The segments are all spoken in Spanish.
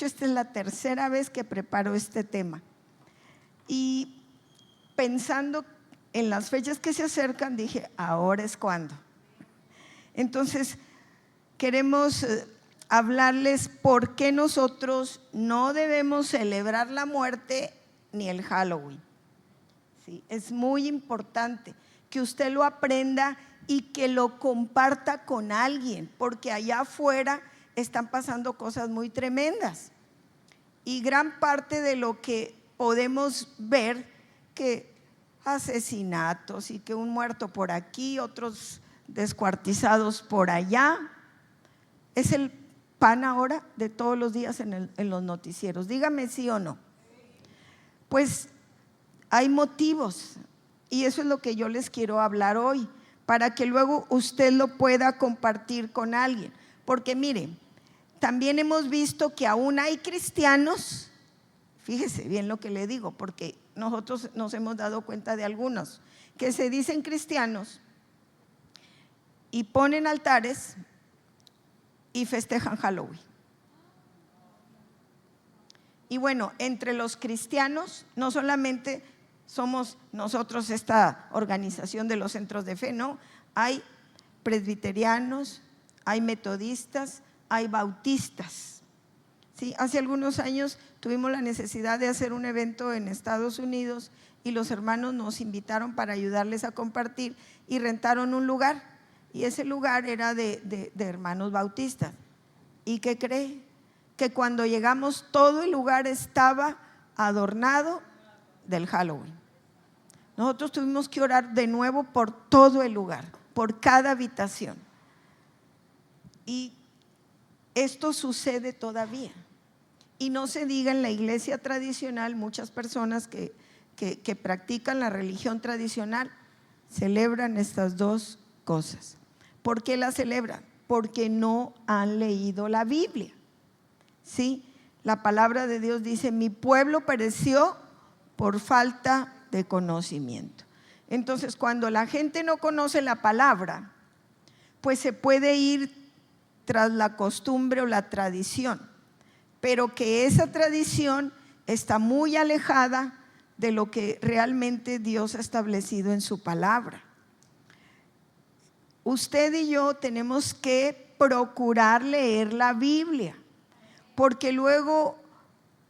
esta es la tercera vez que preparo este tema. Y pensando en las fechas que se acercan, dije, ahora es cuando. Entonces, queremos hablarles por qué nosotros no debemos celebrar la muerte ni el Halloween. ¿Sí? Es muy importante que usted lo aprenda y que lo comparta con alguien, porque allá afuera están pasando cosas muy tremendas. Y gran parte de lo que podemos ver, que asesinatos y que un muerto por aquí, otros descuartizados por allá, es el pan ahora de todos los días en los noticieros. Dígame sí o no. Pues hay motivos, y eso es lo que yo les quiero hablar hoy, para que luego usted lo pueda compartir con alguien. Porque miren, también hemos visto que aún hay cristianos, fíjese bien lo que le digo, porque nosotros nos hemos dado cuenta de algunos que se dicen cristianos y ponen altares y festejan Halloween. Y bueno, entre los cristianos no solamente somos nosotros esta organización de los centros de fe, no, hay presbiterianos, hay metodistas, hay bautistas. Sí, hace algunos años tuvimos la necesidad de hacer un evento en Estados Unidos y los hermanos nos invitaron para ayudarles a compartir y rentaron un lugar, y ese lugar era de hermanos bautistas. ¿Y qué cree? Que cuando llegamos todo el lugar estaba adornado del Halloween. Nosotros tuvimos que orar de nuevo por todo el lugar, por cada habitación. Y esto sucede todavía. Y no se diga en la iglesia tradicional, muchas personas que practican la religión tradicional celebran estas dos cosas. ¿Por qué las celebran? Porque no han leído la Biblia. ¿Sí? La palabra de Dios dice: mi pueblo pereció por falta de conocimiento. Entonces, cuando la gente no conoce la palabra, pues se puede ir tras la costumbre o la tradición, pero que esa tradición está muy alejada de lo que realmente Dios ha establecido en su palabra. Usted y yo tenemos que procurar leer la Biblia, porque luego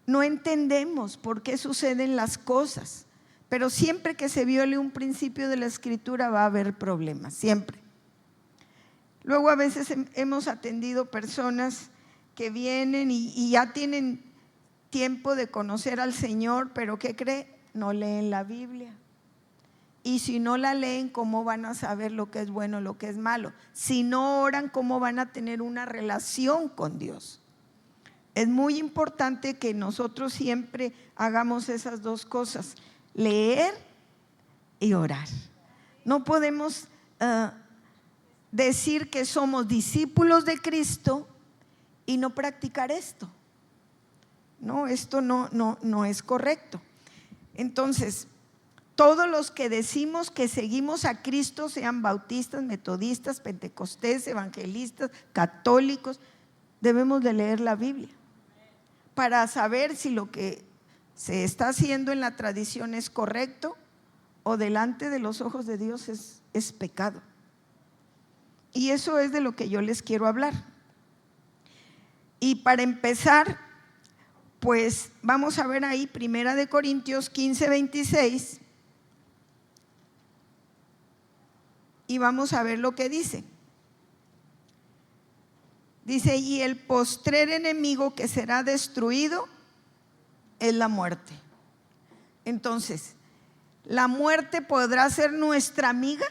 no entendemos por qué suceden las cosas, pero siempre que se viole un principio de la Escritura va a haber problemas, siempre. Luego a veces hemos atendido personas que vienen y ya tienen tiempo de conocer al Señor, pero ¿qué cree? No leen la Biblia. Y si no la leen, ¿cómo van a saber lo que es bueno, lo que es malo? Si no oran, ¿cómo van a tener una relación con Dios? Es muy importante que nosotros siempre hagamos esas dos cosas: leer y orar. No podemos decir que somos discípulos de Cristo y no practicar esto. No, esto no es correcto. Entonces, todos los que decimos que seguimos a Cristo, sean bautistas, metodistas, pentecostés, evangelistas, católicos, debemos de leer la Biblia para saber si lo que se está haciendo en la tradición es correcto o delante de los ojos de Dios es pecado. Y eso es de lo que yo les quiero hablar. Y para empezar, pues vamos a ver ahí 1 Corintios 15:26 y vamos a ver lo que dice. Dice: y el postrer enemigo que será destruido es la muerte. Entonces, ¿la muerte podrá ser nuestra amiga?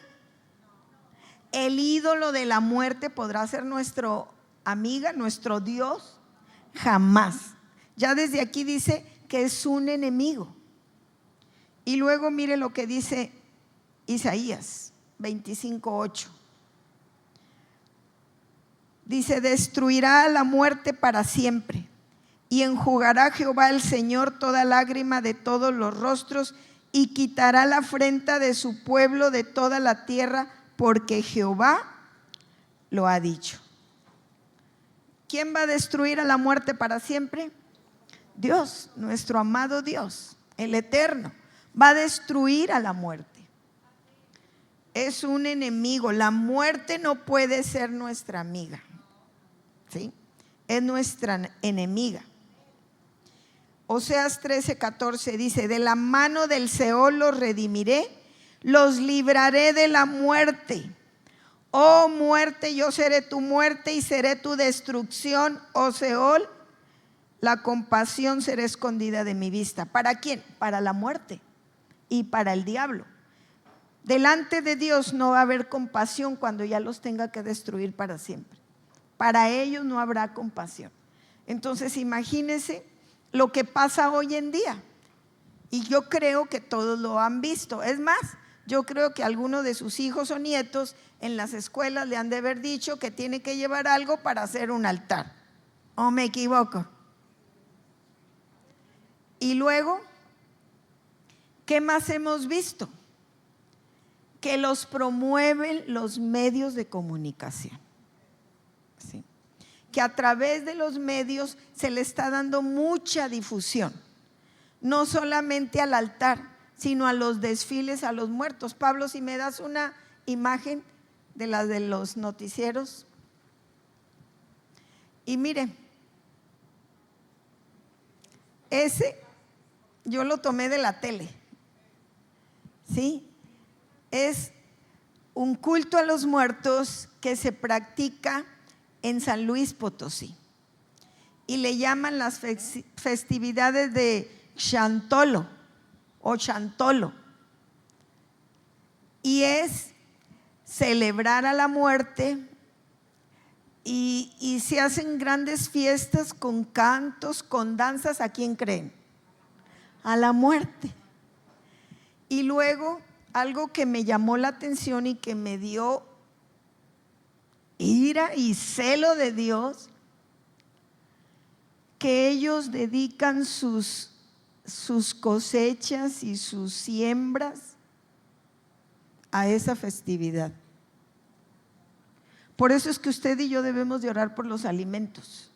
¿El ídolo de la muerte podrá ser nuestra amiga, nuestro Dios? Jamás. Ya desde aquí dice que es un enemigo. Y luego mire lo que dice Isaías 25:8. Dice: destruirá la muerte para siempre, y enjugará Jehová el Señor toda lágrima de todos los rostros, y quitará la afrenta de su pueblo de toda la tierra, porque Jehová lo ha dicho. ¿Quién va a destruir a la muerte para siempre? Dios, nuestro amado Dios, el Eterno, va a destruir a la muerte. Es un enemigo. La muerte no puede ser nuestra amiga, ¿sí? Es nuestra enemiga. Oseas 13:14 dice: de la mano del Seol los redimiré, los libraré de la muerte. Oh muerte, yo seré tu muerte y seré tu destrucción. Oh Seol, la compasión será escondida de mi vista. ¿Para quién? Para la muerte y para el diablo. Delante de Dios no va a haber compasión cuando ya los tenga que destruir para siempre. Para ellos no habrá compasión. Entonces imagínense lo que pasa hoy en día. Y yo creo que todos lo han visto. Es más, yo creo que algunos de sus hijos o nietos en las escuelas le han de haber dicho que tiene que llevar algo para hacer un altar. ¿O me equivoco? Y luego, ¿qué más hemos visto? Que los promueven los medios de comunicación, ¿sí? Que a través de los medios se le está dando mucha difusión, no solamente al altar, sino a los desfiles a los muertos. Pablo, si me das una imagen de las de los noticieros. Y mire, ese yo lo tomé de la tele, ¿sí? Es un culto a los muertos que se practica en San Luis Potosí y le llaman las festividades de Chantolo o Chantolo, y es celebrar a la muerte y se hacen grandes fiestas con cantos, con danzas. ¿A quién creen? A la muerte. Y luego algo que me llamó la atención y que me dio ira y celo de Dios, que ellos dedican sus cosechas y sus siembras a esa festividad. Por eso es que usted y yo debemos de orar por los alimentos,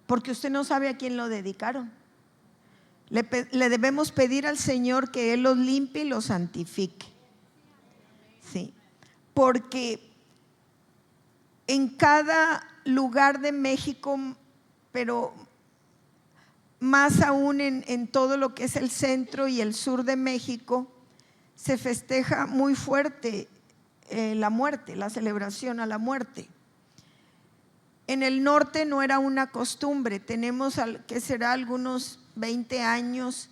porque usted no sabe a quién lo dedicaron. Le debemos pedir al Señor que Él los limpie y los santifique, sí, porque en cada lugar de México, pero más aún en todo lo que es el centro y el sur de México, se festeja muy fuerte la muerte, la celebración a la muerte. En el norte no era una costumbre. Tenemos que será algunos 20 años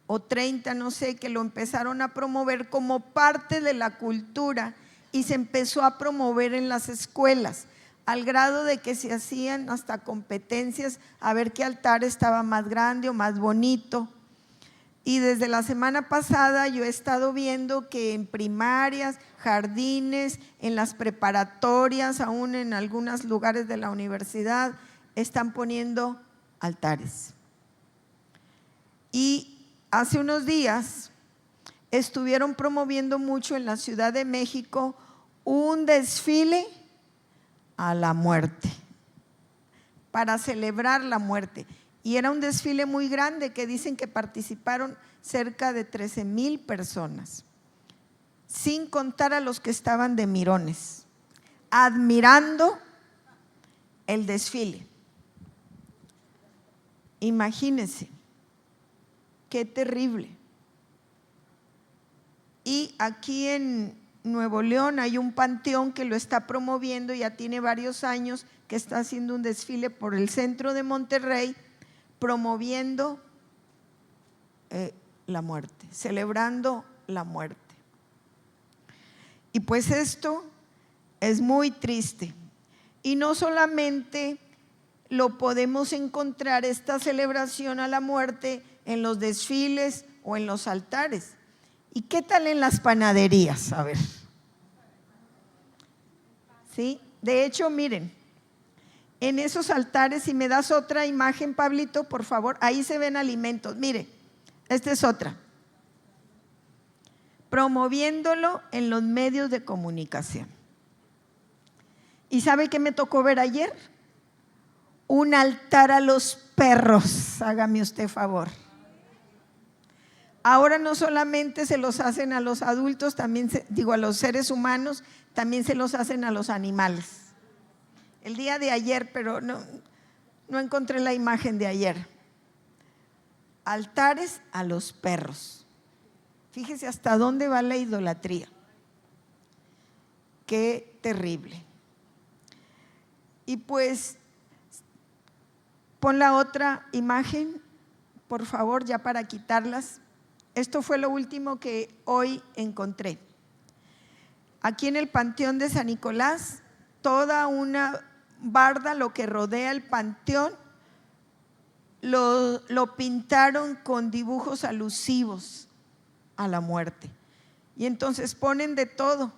o 30, no sé, que lo empezaron a promover como parte de la cultura y se empezó a promover en las escuelas, al grado de que se hacían hasta competencias a ver qué altar estaba más grande o más bonito. Y desde la semana pasada yo he estado viendo que en primarias, jardines, en las preparatorias, aún en algunos lugares de la universidad, están poniendo altares. Y hace unos días estuvieron promoviendo mucho en la Ciudad de México un desfile a la muerte, para celebrar la muerte. Y era un desfile muy grande que dicen que participaron cerca de 13,000 personas, sin contar a los que estaban de mirones, admirando el desfile. Imagínense, qué terrible. Y aquí en Nuevo León hay un panteón que lo está promoviendo, ya tiene varios años que está haciendo un desfile por el centro de Monterrey, promoviendo la muerte, celebrando la muerte. Y pues esto es muy triste. Y no solamente lo podemos encontrar, esta celebración a la muerte, en los desfiles o en los altares. ¿Y qué tal en las panaderías? A ver. ¿Sí? De hecho, miren, en esos altares, si me das otra imagen, Pablito, por favor, ahí se ven alimentos. Mire, esta es otra. Promoviéndolo en los medios de comunicación. ¿Y sabe qué me tocó ver ayer? Un altar a los perros, hágame usted favor. Ahora no solamente se los hacen a los adultos, también a los seres humanos, también se los hacen a los animales. El día de ayer, pero no encontré la imagen de ayer. Altares a los perros. Fíjese hasta dónde va la idolatría. Qué terrible. Y pues, pon la otra imagen, por favor, ya para quitarlas. Esto fue lo último que hoy encontré. Aquí en el Panteón de San Nicolás, toda una barda, lo que rodea el panteón, lo pintaron con dibujos alusivos a la muerte. Y entonces ponen de todo,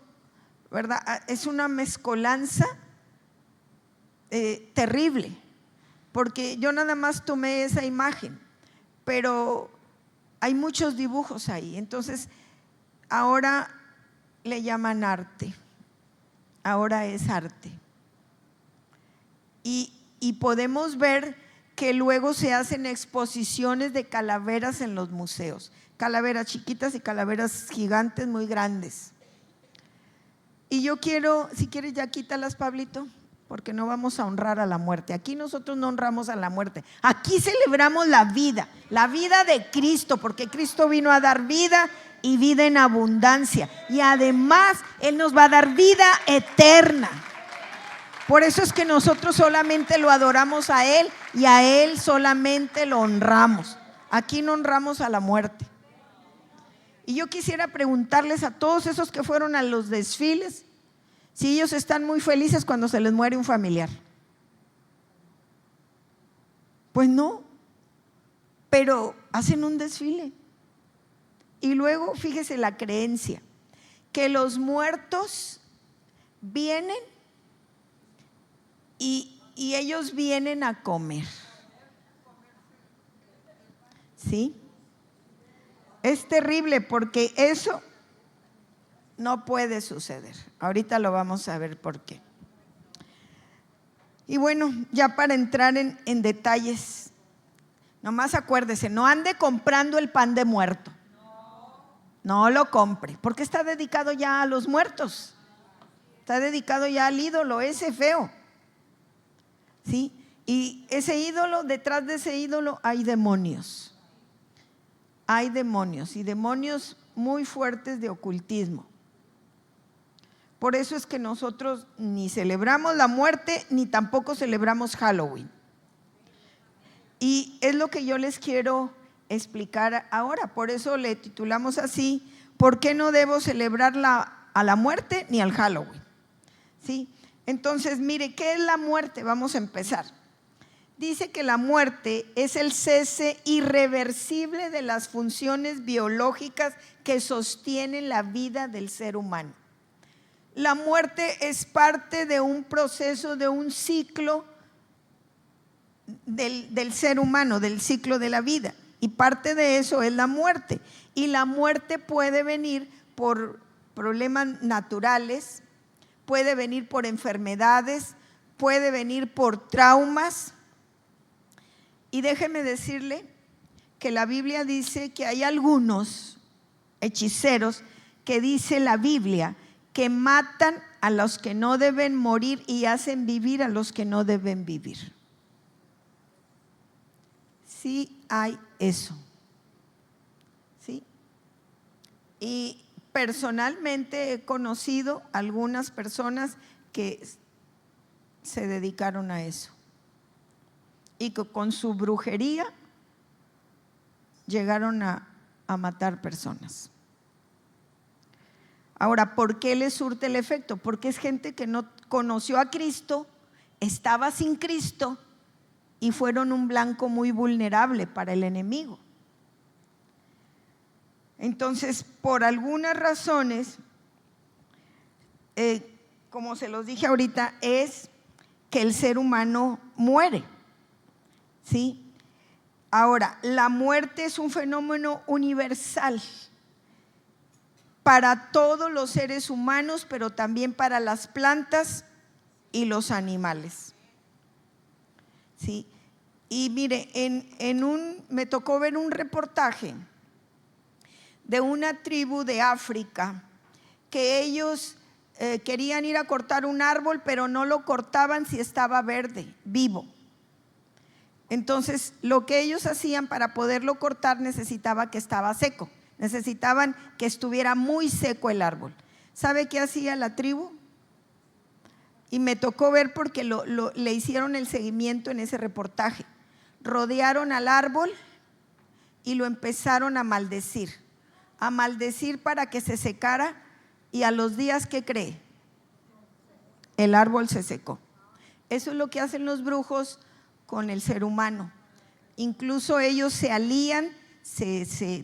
¿verdad? Es una mezcolanza terrible, porque yo nada más tomé esa imagen, pero hay muchos dibujos ahí. Entonces ahora le llaman arte, ahora es arte. Y podemos ver que luego se hacen exposiciones de calaveras en los museos, calaveras chiquitas y calaveras gigantes muy grandes. Y yo quiero, si quieres ya quítalas, Pablito, porque no vamos a honrar a la muerte. Aquí nosotros no honramos a la muerte, aquí celebramos la vida de Cristo, porque Cristo vino a dar vida y vida en abundancia, y además Él nos va a dar vida eterna. Por eso es que nosotros solamente lo adoramos a Él y a Él solamente lo honramos. Aquí no honramos a la muerte. Y yo quisiera preguntarles a todos esos que fueron a los desfiles, si ellos están muy felices cuando se les muere un familiar. Pues no, pero hacen un desfile. Y luego fíjese la creencia, que los muertos vienen y ellos vienen a comer. ¿Sí? Es terrible porque eso no puede suceder. Ahorita lo vamos a ver por qué. Y bueno, ya para entrar en detalles, nomás acuérdese, no ande comprando el pan de muerto. No lo compre, porque está dedicado ya a los muertos. Está dedicado ya al ídolo ese feo. ¿Sí? Y ese ídolo, detrás de ese ídolo hay demonios. Hay demonios, y demonios muy fuertes de ocultismo. Por eso es que nosotros ni celebramos la muerte, ni tampoco celebramos Halloween. Y es lo que yo les quiero explicar ahora. Por eso le titulamos así: ¿por qué no debo celebrar a la muerte ni al Halloween? ¿Sí? Entonces, mire, ¿qué es la muerte? Vamos a empezar. Dice que la muerte es el cese irreversible de las funciones biológicas que sostienen la vida del ser humano. La muerte es parte de un proceso, de un ciclo del ser humano, del ciclo de la vida. Y parte de eso es la muerte. Y la muerte puede venir por problemas naturales, puede venir por enfermedades, puede venir por traumas. Y déjeme decirle que la Biblia dice que hay algunos hechiceros que dice la Biblia que matan a los que no deben morir y hacen vivir a los que no deben vivir. Sí hay eso. ¿Sí? Y personalmente he conocido algunas personas que se dedicaron a eso y que con su brujería llegaron a matar personas. Ahora, ¿por qué les surte el efecto? Porque es gente que no conoció a Cristo, estaba sin Cristo y fueron un blanco muy vulnerable para el enemigo. Entonces, por algunas razones, como se los dije ahorita, es que el ser humano muere. ¿Sí? Ahora, la muerte es un fenómeno universal para todos los seres humanos, pero también para las plantas y los animales. ¿Sí? Y mire, me tocó ver un reportaje de una tribu de África que ellos querían ir a cortar un árbol, pero no lo cortaban si estaba verde, vivo. Entonces, lo que ellos hacían para poderlo cortar necesitaba que estaba seco, necesitaban que estuviera muy seco el árbol. ¿Sabe qué hacía la tribu? Y me tocó ver porque le hicieron el seguimiento en ese reportaje. Rodearon al árbol y lo empezaron a maldecir para que se secara, y a los días, ¿qué cree? El árbol se secó. Eso es lo que hacen los brujos con el ser humano. Incluso ellos se alían,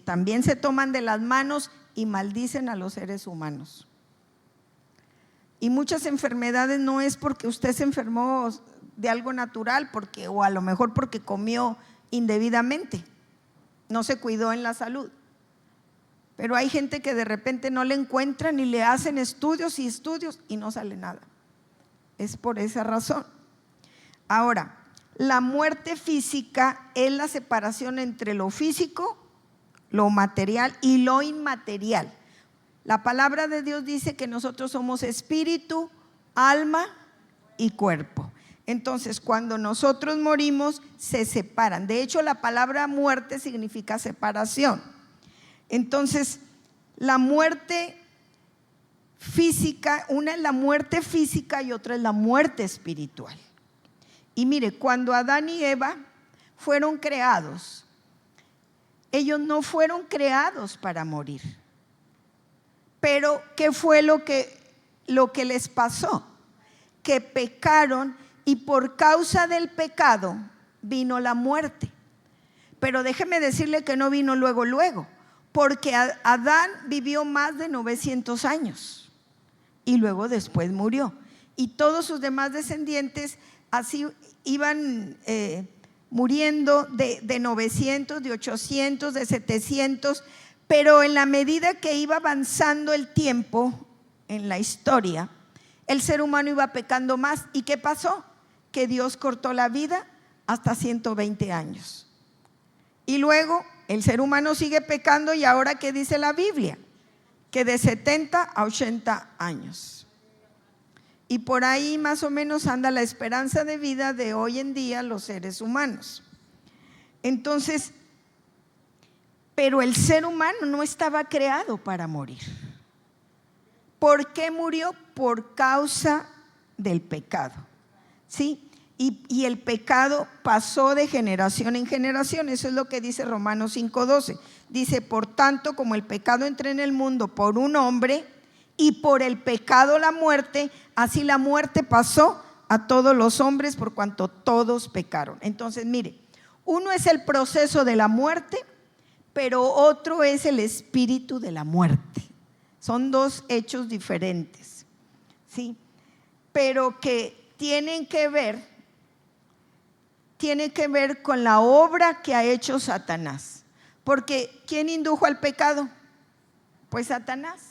también se toman de las manos y maldicen a los seres humanos. Y muchas enfermedades no es porque usted se enfermó de algo natural, o a lo mejor porque comió indebidamente, no se cuidó en la salud. Pero hay gente que de repente no le encuentran y le hacen estudios y no sale nada. Es por esa razón. Ahora, la muerte física es la separación entre lo físico, lo material y lo inmaterial. La palabra de Dios dice que nosotros somos espíritu, alma y cuerpo. Entonces, cuando nosotros morimos, se separan. De hecho, la palabra muerte significa separación. Entonces, la muerte física, una es la muerte física y otra es la muerte espiritual. Y mire, cuando Adán y Eva fueron creados, ellos no fueron creados para morir. Pero ¿qué fue lo que les pasó? Que pecaron, y por causa del pecado vino la muerte. Pero déjeme decirle que no vino luego, porque Adán vivió más de 900 años y luego después murió. Y todos sus demás descendientes así iban muriendo de 900, de 800, de 700. Pero en la medida que iba avanzando el tiempo en la historia, el ser humano iba pecando más. ¿Y qué pasó? Que Dios cortó la vida hasta 120 años. Y luego el ser humano sigue pecando, y ahora ¿qué dice la Biblia? Que de 70 a 80 años. Y por ahí más o menos anda la esperanza de vida de hoy en día los seres humanos. Entonces, pero el ser humano no estaba creado para morir. ¿Por qué murió? Por causa del pecado, ¿sí? Y el pecado pasó de generación en generación. Eso es lo que dice Romanos 5:12. Dice: por tanto, como el pecado entró en el mundo por un hombre, y por el pecado la muerte, así la muerte pasó a todos los hombres, por cuanto todos pecaron. Entonces, mire, uno es el proceso de la muerte, pero otro es el espíritu de la muerte. Son dos hechos diferentes, ¿sí? Pero que tienen que ver con la obra que ha hecho Satanás. Porque ¿quién indujo al pecado? Pues Satanás,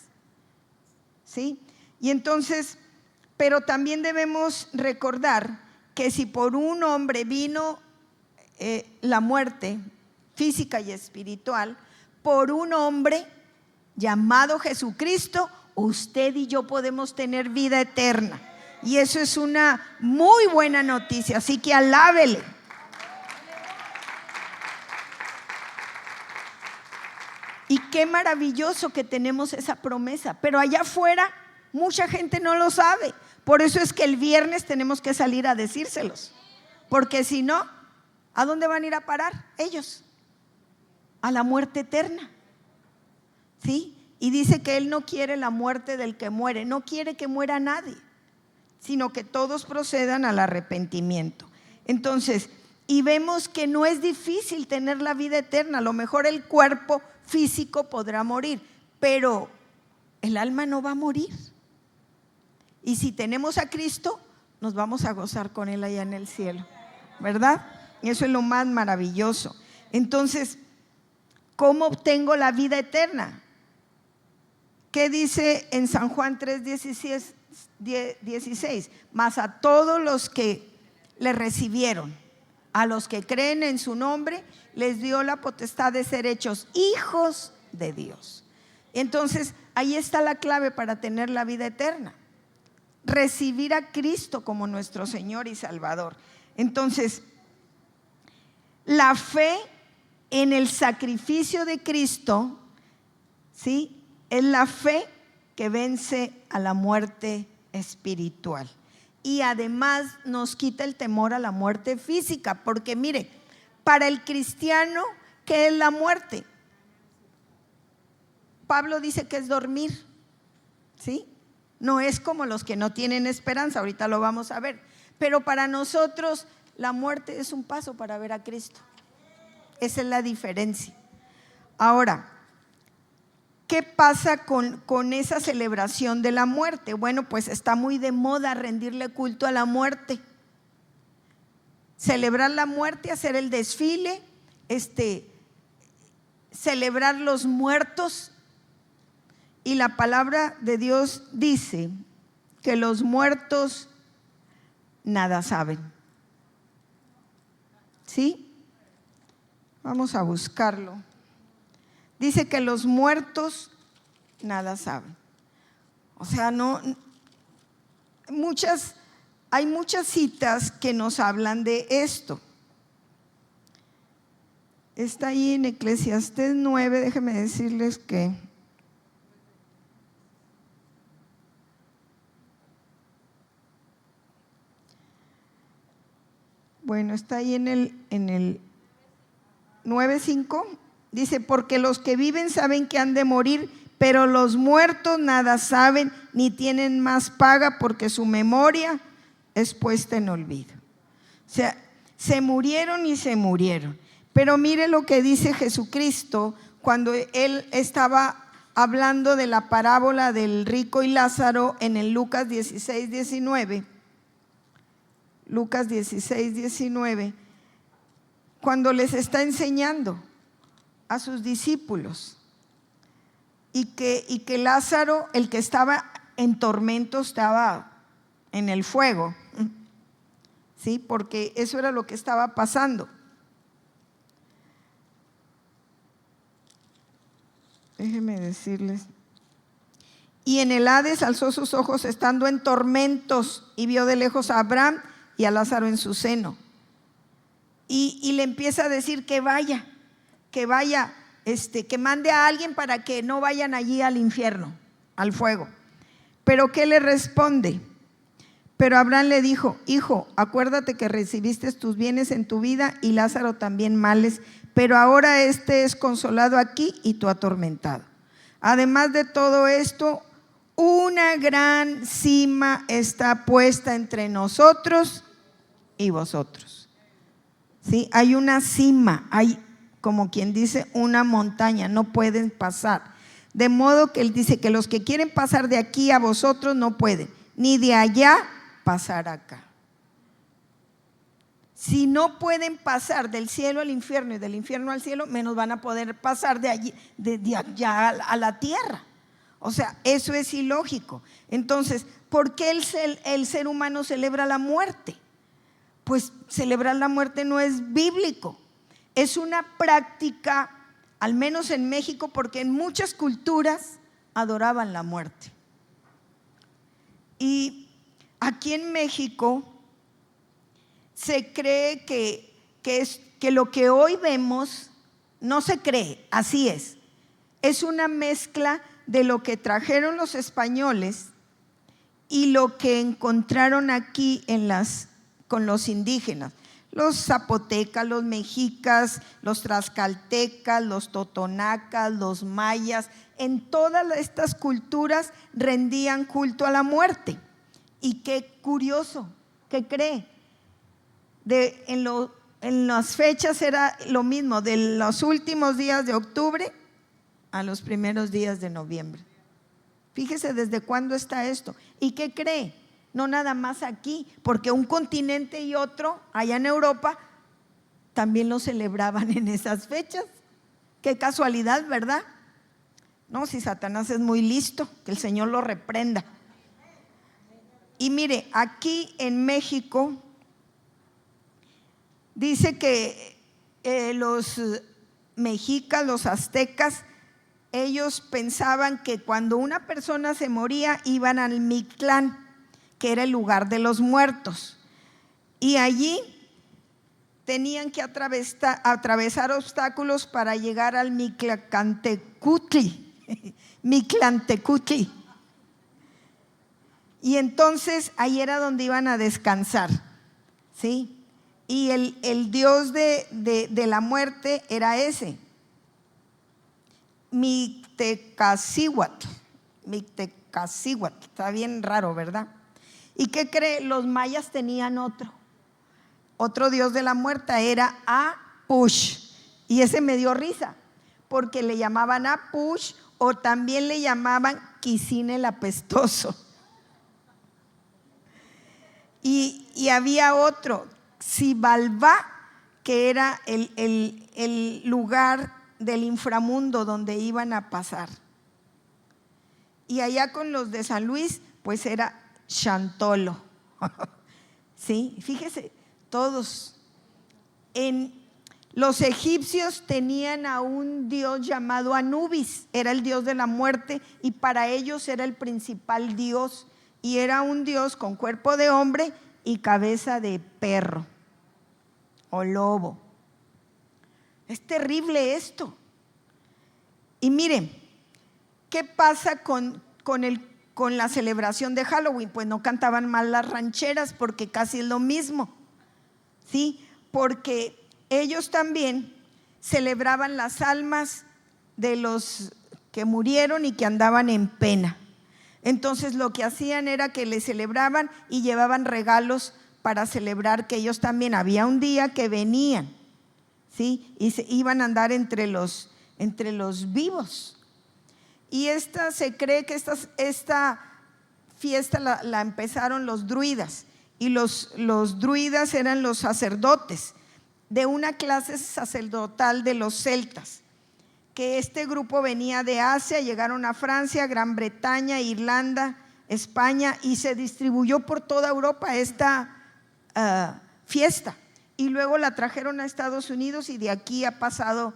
¿sí? Y entonces, pero también debemos recordar que si por un hombre vino la muerte física y espiritual, por un hombre llamado Jesucristo, usted y yo podemos tener vida eterna. Y eso es una muy buena noticia, así que alábele. Y qué maravilloso que tenemos esa promesa, pero allá afuera mucha gente no lo sabe. Por eso es que el viernes tenemos que salir a decírselos, porque si no, ¿a dónde van a ir a parar ellos? A la muerte eterna, ¿sí? Y dice que Él no quiere la muerte del que muere, no quiere que muera nadie, sino que todos procedan al arrepentimiento. Entonces, y vemos que no es difícil tener la vida eterna. A lo mejor el cuerpo físico podrá morir, pero el alma no va a morir. Y si tenemos a Cristo, nos vamos a gozar con Él allá en el cielo, ¿verdad? Y eso es lo más maravilloso. Entonces, ¿cómo obtengo la vida eterna? ¿Qué dice en San Juan 3:16? Mas a todos los que le recibieron, A los que creen en su nombre les dio la potestad de ser hechos hijos de Dios. Entonces, ahí está la clave para tener la vida eterna: recibir a Cristo como nuestro Señor y Salvador. Entonces, la fe en el sacrificio de Cristo, ¿sí?, es la fe que vence a la muerte espiritual. Y además nos quita el temor a la muerte física, porque mire, para el cristiano, ¿qué es la muerte? Pablo dice que es dormir, ¿sí? No es como los que no tienen esperanza, ahorita lo vamos a ver. Pero para nosotros la muerte es un paso para ver a Cristo. Esa es la diferencia. Ahora, ¿qué pasa con esa celebración de la muerte? Bueno, pues está muy de moda rendirle culto a la muerte. Celebrar la muerte, hacer el desfile, celebrar los muertos. Y la palabra de Dios dice que los muertos nada saben. ¿Sí? Vamos a buscarlo. Dice que los muertos nada saben. O sea, hay muchas citas que nos hablan de esto. Está ahí en Eclesiastés 9, déjenme decirles que bueno, está ahí en el 9:5. Dice: porque los que viven saben que han de morir, pero los muertos nada saben, ni tienen más paga, porque su memoria es puesta en olvido. O sea, se murieron y se murieron. Pero mire lo que dice Jesucristo cuando Él estaba hablando de la parábola del rico y Lázaro en el Lucas 16:19. Lucas 16:19, cuando les está enseñando a sus discípulos y que Lázaro, el que estaba en tormento, estaba en el fuego, ¿sí? Porque eso era lo que estaba pasando. Déjenme decirles. Y en el Hades alzó sus ojos estando en tormentos y vio de lejos a Abraham y a Lázaro en su seno. Y le empieza a decir que vaya, que mande a alguien para que no vayan allí al infierno, al fuego. Pero ¿qué le responde? Pero Abraham le dijo: hijo, acuérdate que recibiste tus bienes en tu vida y Lázaro también males, pero ahora es consolado aquí y tú atormentado. Además de todo esto, una gran cima está puesta entre nosotros y vosotros. ¿Sí? Hay una cima, hay, como quien dice, una montaña, no pueden pasar. De modo que él dice que los que quieren pasar de aquí a vosotros no pueden, ni de allá pasar acá. Si no pueden pasar del cielo al infierno y del infierno al cielo, menos van a poder pasar de allí, de allá a la tierra. O sea, eso es ilógico. Entonces, ¿por qué el ser humano celebra la muerte? Pues celebrar la muerte no es bíblico. Es una práctica, al menos en México, porque en muchas culturas adoraban la muerte. Y aquí en México se cree que lo que hoy vemos, no se cree, así es. Es una mezcla de lo que trajeron los españoles y lo que encontraron aquí con los indígenas. Los zapotecas, los mexicas, los tlaxcaltecas, los totonacas, los mayas, en todas estas culturas rendían culto a la muerte. Y qué curioso, ¿qué cree? En las fechas era lo mismo, de los últimos días de octubre a los primeros días de noviembre. Fíjese desde cuándo está esto. ¿Y qué cree? No nada más aquí, porque un continente y otro, allá en Europa, también lo celebraban en esas fechas. Qué casualidad, ¿verdad? No, si Satanás es muy listo, que el Señor lo reprenda. Y mire, aquí en México Dice que los mexicas, los aztecas, ellos pensaban que cuando una persona se moría iban al Mictlán, que era el lugar de los muertos, y allí tenían que atravesar obstáculos para llegar al Mictlantecutli. Y entonces ahí era donde iban a descansar, ¿sí? Y el dios de la muerte era ese, Mictecacihuatl. Está bien raro, ¿verdad? ¿Y qué cree? Los mayas tenían otro dios de la muerte, era Apush. Y ese me dio risa, porque le llamaban Apush o también le llamaban Quicín el apestoso. Y había otro, Xibalbá, que era el lugar del inframundo donde iban a pasar. Y allá con los de San Luis, pues era Xantolo. Sí, fíjese, todos. Los egipcios tenían a un dios llamado Anubis, era el dios de la muerte, y para ellos era el principal dios, y era un dios con cuerpo de hombre y cabeza de perro o lobo. Es terrible esto. Y miren, ¿qué pasa con la celebración de Halloween? Pues no cantaban mal las rancheras, porque casi es lo mismo, ¿sí? Porque ellos también celebraban las almas de los que murieron y que andaban en pena. Entonces lo que hacían era que les celebraban y llevaban regalos para celebrar que ellos también, había un día que venían, ¿sí? Y se iban a andar entre los vivos. Y se cree que esta fiesta la empezaron los druidas, y los druidas eran los sacerdotes de una clase sacerdotal de los celtas, que este grupo venía de Asia, llegaron a Francia, Gran Bretaña, Irlanda, España, y se distribuyó por toda Europa esta fiesta, y luego la trajeron a Estados Unidos, y de aquí ha pasado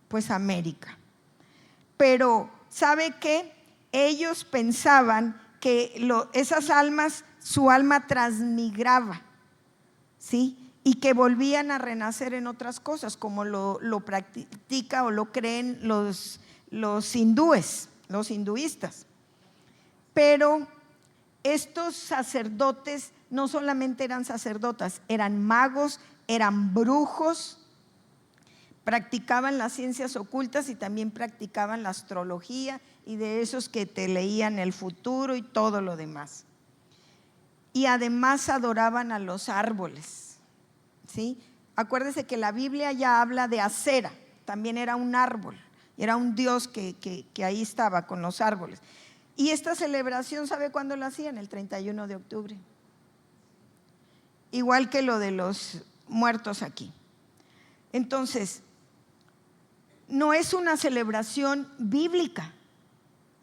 pues a América. Pero ¿sabe qué? Ellos pensaban que esas almas, su alma transmigraba, ¿sí? Y que volvían a renacer en otras cosas, como lo practica o lo creen los hindúes, los hinduistas. Pero estos sacerdotes no solamente eran sacerdotes, eran magos, eran brujos, practicaban las ciencias ocultas y también practicaban la astrología, y de esos que te leían el futuro y todo lo demás. Y además adoraban a los árboles, ¿sí? Acuérdese que la Biblia ya habla de Acera, también era un árbol, era un dios que ahí estaba con los árboles. Y esta celebración, ¿sabe cuándo la hacían? El 31 de octubre. Igual que lo de los muertos aquí. Entonces, no es una celebración bíblica.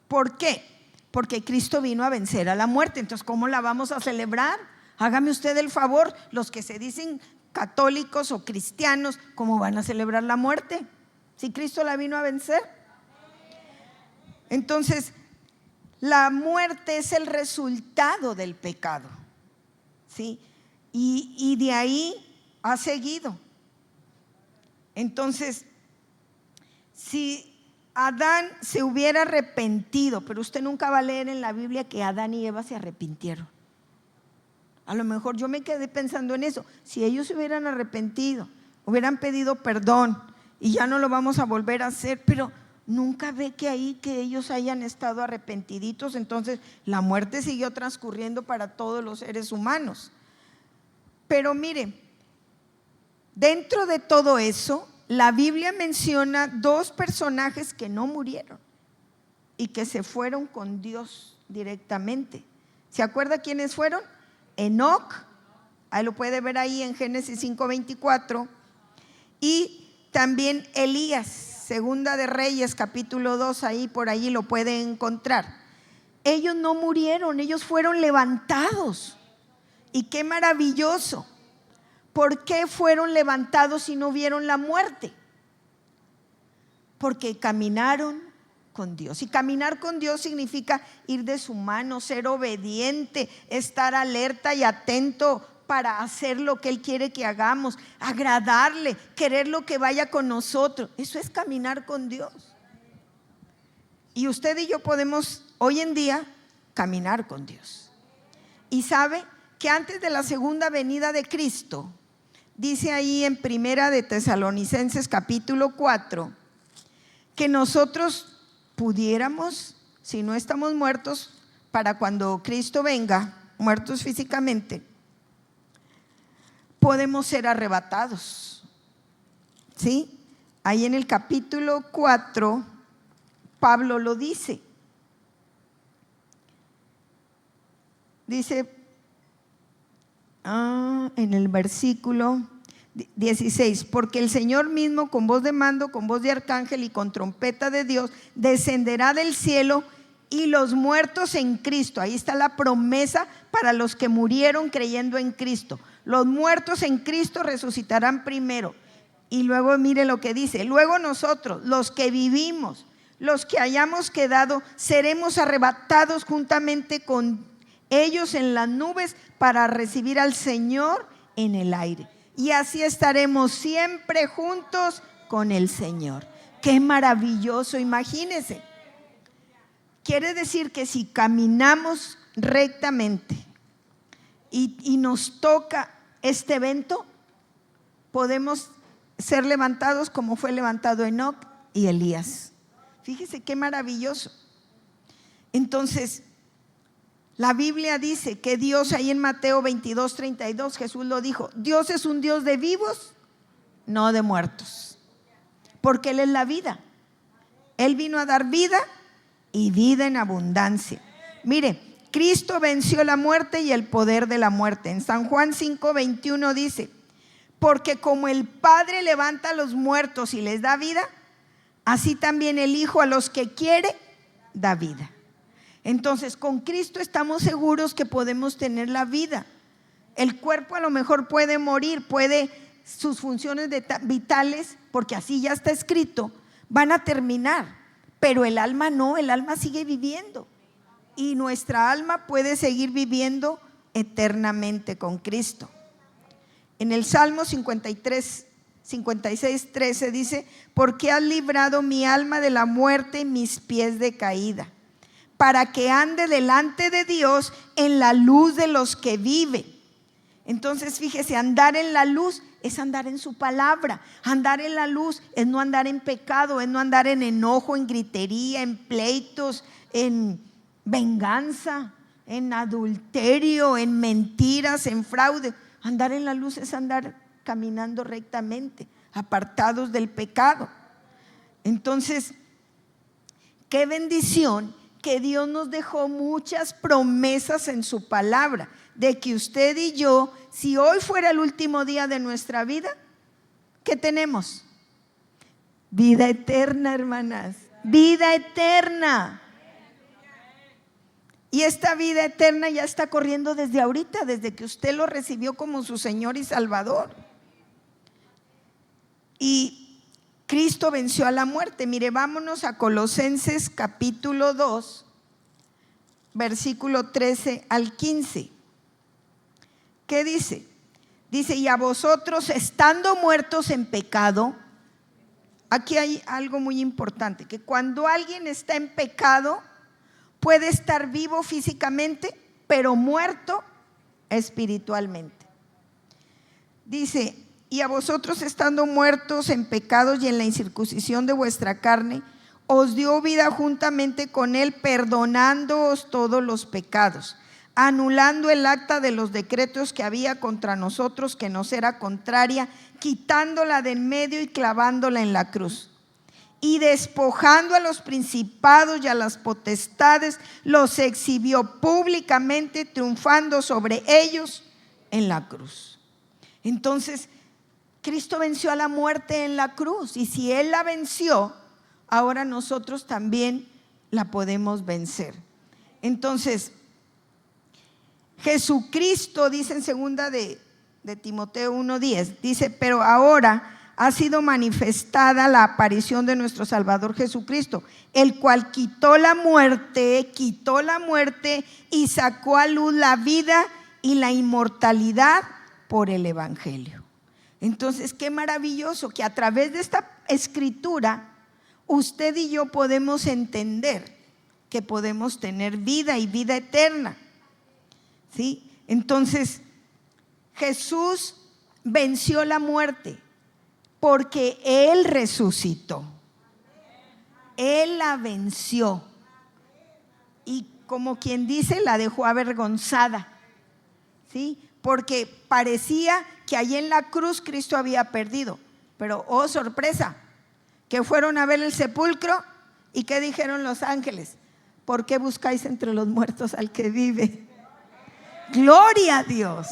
¿Por qué? Porque Cristo vino a vencer a la muerte. Entonces, ¿cómo la vamos a celebrar? Hágame usted el favor, los que se dicen católicos o cristianos, ¿cómo van a celebrar la muerte? Si Cristo la vino a vencer. Entonces, la muerte es el resultado del pecado, ¿sí? Y de ahí ha seguido. Entonces, si Adán se hubiera arrepentido, pero usted nunca va a leer en la Biblia que Adán y Eva se arrepintieron. A lo mejor yo me quedé pensando en eso. Si ellos se hubieran arrepentido, hubieran pedido perdón y ya no lo vamos a volver a hacer, pero nunca ve que ahí que ellos hayan estado arrepentiditos. Entonces la muerte siguió transcurriendo para todos los seres humanos. Pero mire, dentro de todo eso, la Biblia menciona dos personajes que no murieron y que se fueron con Dios directamente. ¿Se acuerda quiénes fueron? Enoc, ahí lo puede ver ahí en Génesis 5:24, y también Elías, Segunda de Reyes capítulo 2, ahí por allí lo puede encontrar. Ellos no murieron, ellos fueron levantados. Y qué maravilloso, ¿por qué fueron levantados y no vieron la muerte? Porque caminaron con Dios. Y caminar con Dios significa ir de su mano, ser obediente, estar alerta y atento para hacer lo que Él quiere que hagamos, agradarle, querer lo que vaya con nosotros. Eso es caminar con Dios. Y usted y yo podemos hoy en día caminar con Dios. Y sabe que antes de la segunda venida de Cristo, dice ahí en Primera de Tesalonicenses capítulo 4, que nosotros pudiéramos, si no estamos muertos, para cuando Cristo venga, muertos físicamente, podemos ser arrebatados. ¿Sí? Ahí en el capítulo 4, Pablo lo dice. Dice en el versículo 16, porque el Señor mismo con voz de mando, con voz de arcángel y con trompeta de Dios descenderá del cielo, y los muertos en Cristo, ahí está la promesa para los que murieron creyendo en Cristo, los muertos en Cristo resucitarán primero. Y luego mire lo que dice: luego nosotros, los que vivimos, los que hayamos quedado, seremos arrebatados juntamente con ellos en las nubes para recibir al Señor en el aire, y así estaremos siempre juntos con el Señor. Qué maravilloso, imagínense. Quiere decir que si caminamos rectamente y nos toca este evento, podemos ser levantados como fue levantado Enoc y Elías. Fíjese qué maravilloso. Entonces, la Biblia dice que Dios, ahí en Mateo 22:32, Jesús lo dijo: Dios es un Dios de vivos, no de muertos, porque Él es la vida. Él vino a dar vida y vida en abundancia. Mire, Cristo venció la muerte y el poder de la muerte. En San Juan 5:21 dice: porque como el Padre levanta a los muertos y les da vida, así también el Hijo a los que quiere da vida. Entonces, con Cristo estamos seguros que podemos tener la vida. El cuerpo a lo mejor puede morir, sus funciones vitales, porque así ya está escrito, van a terminar, pero el alma no, el alma sigue viviendo, y nuestra alma puede seguir viviendo eternamente con Cristo. En el Salmo 56:13 dice: porque has librado mi alma de la muerte y mis pies de caída, para que ande delante de Dios en la luz de los que viven. Entonces fíjese, andar en la luz es andar en su palabra. Andar en la luz es no andar en pecado, es no andar en enojo, en gritería, en pleitos, en venganza, en adulterio, en mentiras, en fraude. Andar en la luz es andar caminando rectamente, apartados del pecado. Entonces, qué bendición que Dios nos dejó muchas promesas en su palabra, de que usted y yo, si hoy fuera el último día de nuestra vida, ¿qué tenemos? Vida eterna, hermanas, vida eterna. Y esta vida eterna ya está corriendo desde ahorita, desde que usted lo recibió como su Señor y Salvador. Y Cristo venció a la muerte. Mire, vámonos a Colosenses capítulo 2, versículo 13 al 15. ¿Qué dice? Dice: y a vosotros, estando muertos en pecado. Aquí hay algo muy importante, que cuando alguien está en pecado, puede estar vivo físicamente, pero muerto espiritualmente. Dice: y a vosotros, estando muertos en pecados y en la incircuncisión de vuestra carne, os dio vida juntamente con Él, perdonándoos todos los pecados, anulando el acta de los decretos que había contra nosotros, que nos era contraria, quitándola de en medio y clavándola en la cruz. Y despojando a los principados y a las potestades, los exhibió públicamente, triunfando sobre ellos en la cruz. Entonces, Cristo venció a la muerte en la cruz, y si Él la venció, ahora nosotros también la podemos vencer. Entonces, Jesucristo, dice en segunda de de Timoteo 1:10. Dice, pero ahora ha sido manifestada la aparición de nuestro Salvador Jesucristo, el cual quitó la muerte y sacó a luz la vida y la inmortalidad por el Evangelio. Entonces, qué maravilloso que a través de esta escritura usted y yo podemos entender que podemos tener vida y vida eterna. ¿Sí? Entonces, Jesús venció la muerte porque Él resucitó. Él la venció. Y como quien dice, la dejó avergonzada. ¿Sí? Porque parecía que allí en la cruz Cristo había perdido. Pero, oh sorpresa, que fueron a ver el sepulcro y ¿qué dijeron los ángeles? ¿Por qué buscáis entre los muertos al que vive? Gloria a Dios.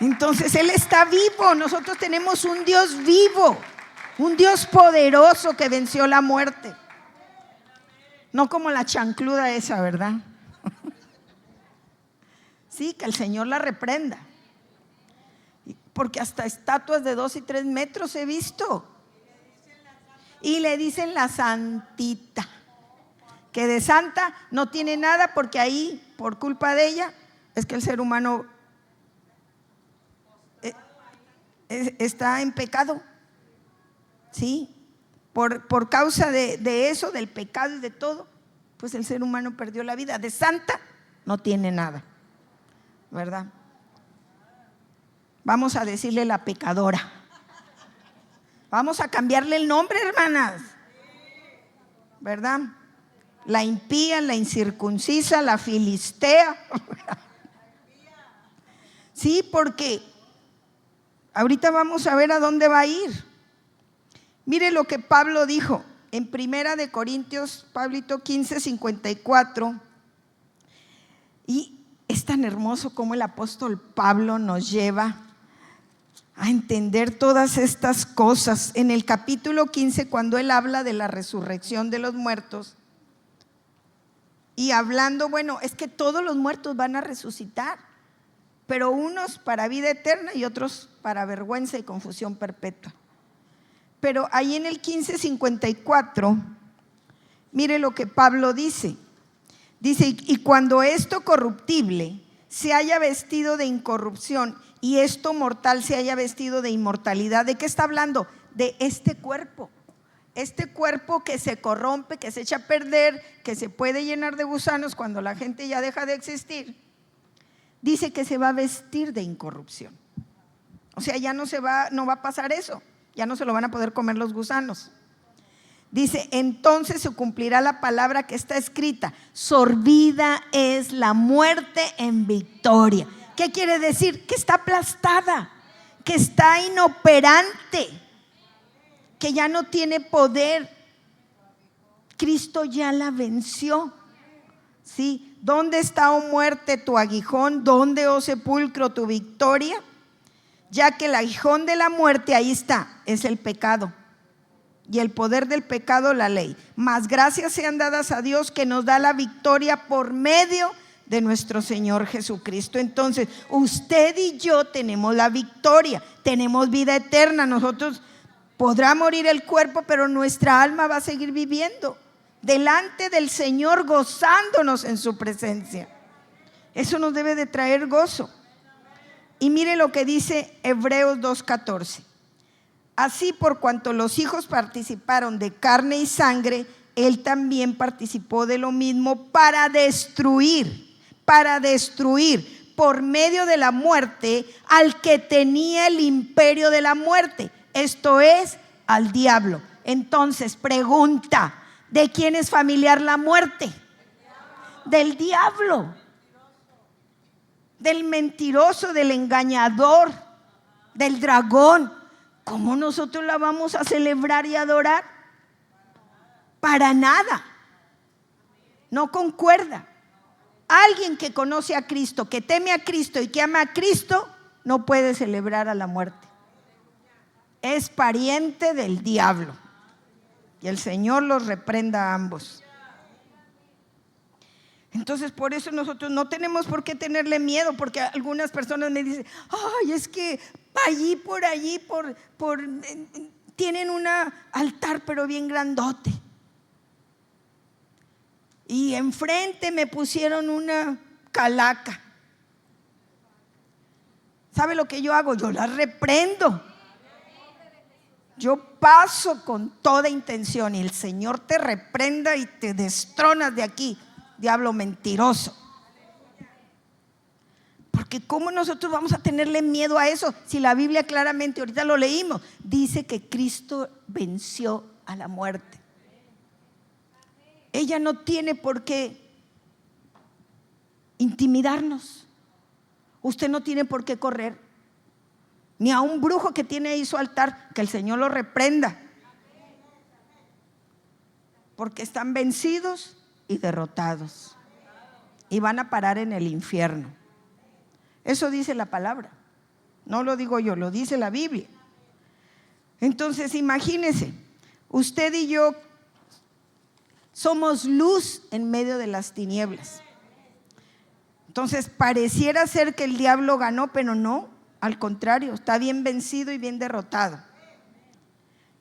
Entonces Él está vivo. Nosotros tenemos un Dios vivo, un Dios poderoso que venció la muerte. No como la chancluda esa, ¿verdad? Sí, que el Señor la reprenda. Porque hasta estatuas de 2 y 3 metros he visto. Y le dicen la santita, que de santa no tiene nada, porque ahí, por culpa de ella, es que el ser humano está en pecado. ¿Sí? Por causa de eso, del pecado y de todo, pues el ser humano perdió la vida. De santa no tiene nada, ¿verdad? Vamos a decirle la pecadora. Vamos a cambiarle el nombre, hermanas, ¿verdad? La impía, la incircuncisa, la filistea. Sí, porque ahorita vamos a ver a dónde va a ir. Mire lo que Pablo dijo en 1 Corintios, Pablito 15:54. Y es tan hermoso como el apóstol Pablo nos lleva a entender todas estas cosas. En el capítulo 15, cuando él habla de la resurrección de los muertos, y hablando, bueno, es que todos los muertos van a resucitar, pero unos para vida eterna y otros para vergüenza y confusión perpetua. Pero ahí en el 15:54, mire lo que Pablo dice. Dice, y cuando esto corruptible se haya vestido de incorrupción y esto mortal se haya vestido de inmortalidad. ¿De qué está hablando? De este cuerpo. Este cuerpo que se corrompe, que se echa a perder, que se puede llenar de gusanos cuando la gente ya deja de existir. Dice que se va a vestir de incorrupción. O sea, ya no va a pasar eso. Ya no se lo van a poder comer los gusanos. Dice, entonces se cumplirá la palabra que está escrita: sorbida es la muerte en victoria. ¿Qué quiere decir? Que está aplastada, que está inoperante, que ya no tiene poder. Cristo ya la venció. ¿Sí? ¿Dónde está, oh muerte, tu aguijón? ¿Dónde, oh sepulcro, tu victoria? Ya que el aguijón de la muerte, ahí está, es el pecado, y el poder del pecado, la ley. Mas gracias sean dadas a Dios que nos da la victoria por medio de nuestro Señor Jesucristo. Entonces, usted y yo tenemos la victoria, tenemos vida eterna. Nosotros podrá morir el cuerpo, pero nuestra alma va a seguir viviendo delante del Señor, gozándonos en su presencia. Eso nos debe de traer gozo. Y mire lo que dice Hebreos 2:14. Así, por cuanto los hijos participaron de carne y sangre, Él también participó de lo mismo para destruir por medio de la muerte al que tenía el imperio de la muerte, esto es, al diablo. Entonces, pregunta, ¿de quién es familiar la muerte? Del diablo, del mentiroso, del engañador, del dragón. ¿Cómo nosotros la vamos a celebrar y adorar? Para nada. No concuerda. Alguien que conoce a Cristo, que teme a Cristo y que ama a Cristo, no puede celebrar a la muerte. Es pariente del diablo. Y el Señor los reprenda a ambos. Entonces, por eso nosotros no tenemos por qué tenerle miedo, porque algunas personas me dicen, ay, es que por allí, tienen un altar pero bien grandote. Y enfrente me pusieron una calaca. ¿Sabe lo que yo hago? Yo la reprendo. Yo paso con toda intención y el Señor te reprenda y te destronas de aquí, diablo mentiroso. Porque ¿cómo nosotros vamos a tenerle miedo a eso? Si la Biblia claramente, ahorita lo leímos, dice que Cristo venció a la muerte. Ella no tiene por qué intimidarnos. Usted no tiene por qué correr. Ni a un brujo que tiene ahí su altar, que el Señor lo reprenda. Porque están vencidos y derrotados. Y van a parar en el infierno. Eso dice la palabra. No lo digo yo, lo dice la Biblia. Entonces imagínese, usted y yo somos luz en medio de las tinieblas. Entonces pareciera ser que el diablo ganó, pero no, al contrario, está bien vencido y bien derrotado.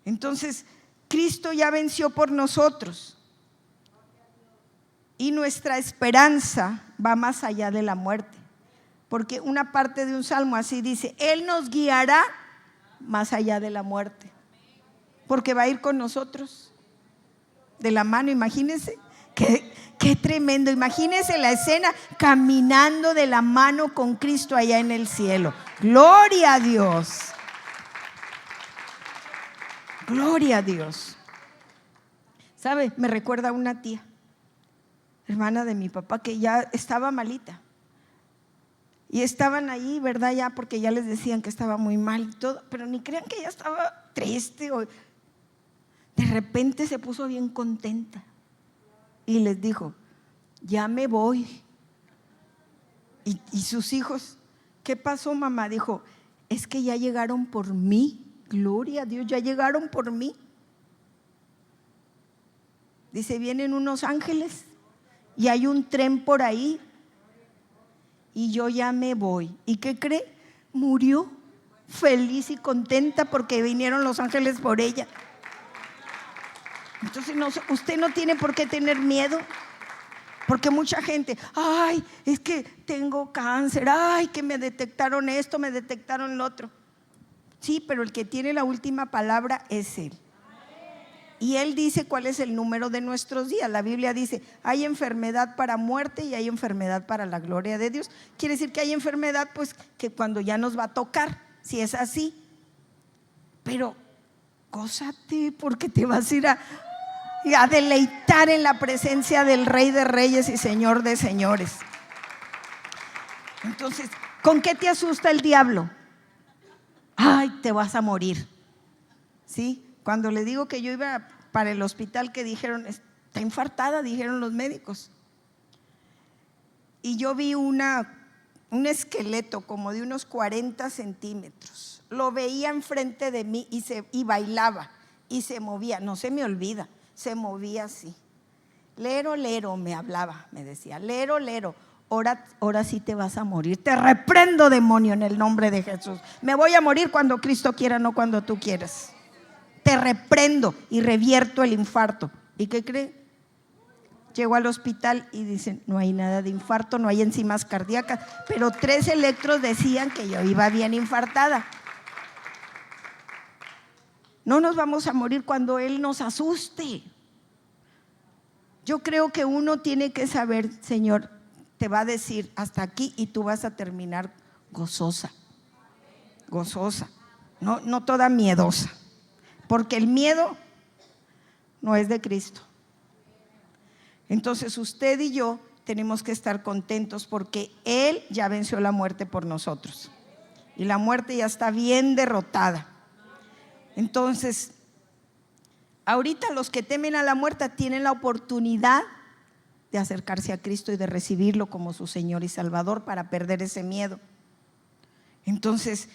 Entonces Cristo ya venció por nosotros y nuestra esperanza va más allá de la muerte, porque una parte de un salmo así dice: Él nos guiará más allá de la muerte, porque va a ir con nosotros de la mano. Imagínense qué tremendo. Imagínense la escena, caminando de la mano con Cristo allá en el cielo. Gloria a Dios. Gloria a Dios. ¿Sabe? Me recuerda a una tía, hermana de mi papá, que ya estaba malita. Y estaban ahí, ¿verdad? Ya, porque ya les decían que estaba muy mal y todo, pero ni crean que ella estaba triste. De repente se puso bien contenta y les dijo: ya me voy. Y sus hijos: ¿qué pasó, mamá? Dijo: es que ya llegaron por mí. Gloria a Dios, ya llegaron por mí. Dice: vienen unos ángeles y hay un tren por ahí y yo ya me voy. ¿Y qué cree? Murió feliz y contenta porque vinieron los ángeles por ella. Entonces usted no tiene por qué tener miedo, porque mucha gente: ay, es que tengo cáncer, ay, que me detectaron esto, me detectaron lo otro. Sí, pero el que tiene la última palabra es Él. Y Él dice cuál es el número de nuestros días. La Biblia dice: hay enfermedad para muerte y hay enfermedad para la gloria de Dios. Quiere decir que hay enfermedad, pues, que cuando ya nos va a tocar, si es así. Pero gózate, porque te vas a ir a deleitar en la presencia del Rey de Reyes y Señor de Señores. Entonces, ¿con qué te asusta el diablo? Ay, te vas a morir. ¿Sí? Cuando le digo que yo iba para el hospital, que dijeron: está infartada, dijeron los médicos. Y yo vi un esqueleto como de unos 40 centímetros. Lo veía enfrente de mí y bailaba y se movía. No se me olvida. Se movía así. Lero, lero, me hablaba, me decía: lero, lero, ahora sí te vas a morir. Te reprendo, demonio, en el nombre de Jesús. Me voy a morir cuando Cristo quiera, no cuando tú quieras. Te reprendo y revierto el infarto. ¿Y qué cree? Llegó al hospital y dicen: no hay nada de infarto, no hay enzimas cardíacas, pero 3 electros decían que yo iba bien infartada. No nos vamos a morir cuando Él nos asuste. Yo creo que uno tiene que saber: Señor te va a decir hasta aquí y tú vas a terminar gozosa, gozosa, no toda miedosa, porque el miedo no es de Cristo. Entonces usted y yo tenemos que estar contentos porque Él ya venció la muerte por nosotros y la muerte ya está bien derrotada. Entonces, ahorita los que temen a la muerte tienen la oportunidad de acercarse a Cristo y de recibirlo como su Señor y Salvador para perder ese miedo. Entonces,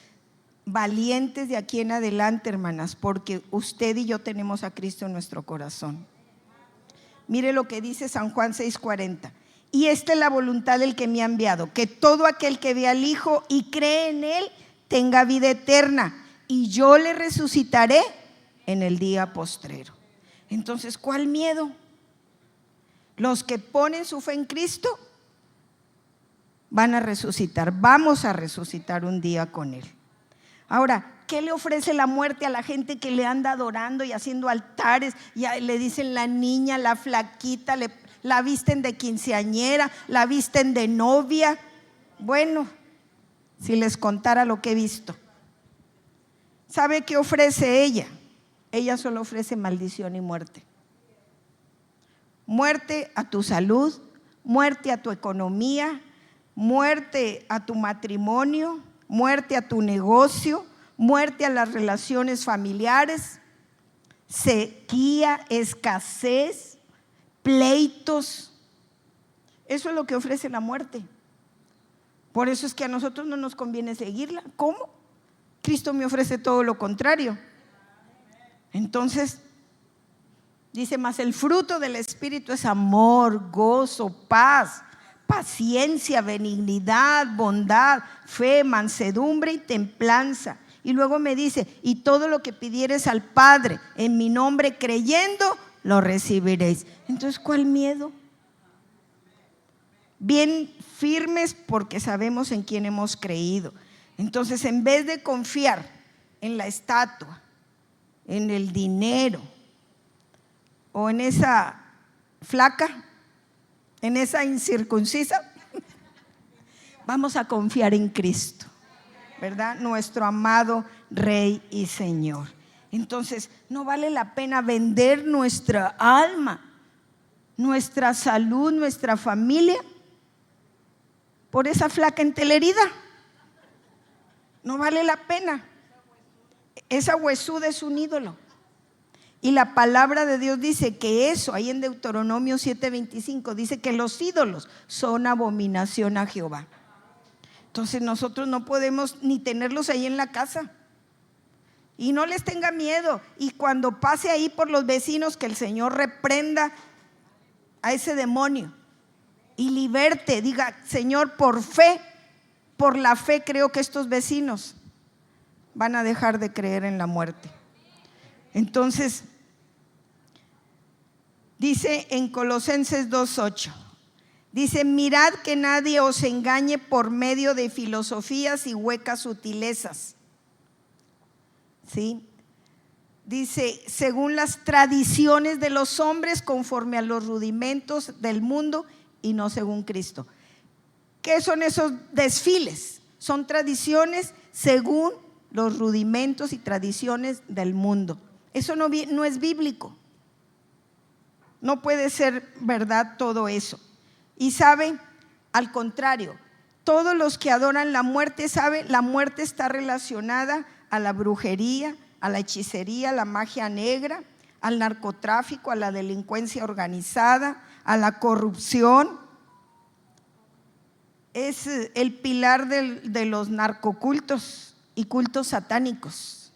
valientes de aquí en adelante, hermanas, porque usted y yo tenemos a Cristo en nuestro corazón. Mire lo que dice San Juan 6:40: Y esta es la voluntad del que me ha enviado, que todo aquel que ve al Hijo y cree en Él tenga vida eterna, y yo le resucitaré en el día postrero. Entonces, ¿cuál miedo? Los que ponen su fe en Cristo van a resucitar, vamos a resucitar un día con Él. Ahora, ¿qué le ofrece la muerte a la gente que le anda adorando y haciendo altares? Y le dicen la niña, la flaquita, la visten de quinceañera, la visten de novia. Bueno, si les contara lo que he visto. ¿Sabe qué ofrece ella? Ella solo ofrece maldición y muerte. Muerte a tu salud, muerte a tu economía, muerte a tu matrimonio, muerte a tu negocio, muerte a las relaciones familiares, sequía, escasez, pleitos. Eso es lo que ofrece la muerte. Por eso es que a nosotros no nos conviene seguirla. ¿Cómo? Cristo me ofrece todo lo contrario. Entonces, dice, más el fruto del Espíritu es amor, gozo, paz, paciencia, benignidad, bondad, fe, mansedumbre y templanza. Y luego me dice, y todo lo que pidieres al Padre en mi nombre creyendo, lo recibiréis. Entonces, ¿cuál miedo? Bien firmes porque sabemos en quién hemos creído. Entonces, en vez de confiar en la estatua, en el dinero o en esa flaca, en esa incircuncisa, vamos a confiar en Cristo, ¿verdad? Nuestro amado Rey y Señor. Entonces, no vale la pena vender nuestra alma, nuestra salud, nuestra familia por esa flaca entelerida. No vale la pena. Esa huesuda es un ídolo. Y la palabra de Dios dice que eso, ahí en Deuteronomio 7:25, dice que los ídolos son abominación a Jehová. Entonces nosotros no podemos ni tenerlos ahí en la casa. Y no les tenga miedo. Y cuando pase ahí por los vecinos, que el Señor reprenda a ese demonio y liberte. Diga, Señor, por fe, por la fe creo que estos vecinos van a dejar de creer en la muerte. Entonces, dice en Colosenses 2:8, dice, mirad que nadie os engañe por medio de filosofías y huecas sutilezas. ¿Sí? Dice, según las tradiciones de los hombres, conforme a los rudimentos del mundo y no según Cristo. ¿Qué son esos desfiles? Son tradiciones según los rudimentos y tradiciones del mundo. Eso no es bíblico. No puede ser verdad todo eso. Y sabe, al contrario, todos los que adoran la muerte, sabe, la muerte está relacionada a la brujería, a la hechicería, a la magia negra, al narcotráfico, a la delincuencia organizada, a la corrupción. Es el pilar de los narcocultos y cultos satánicos.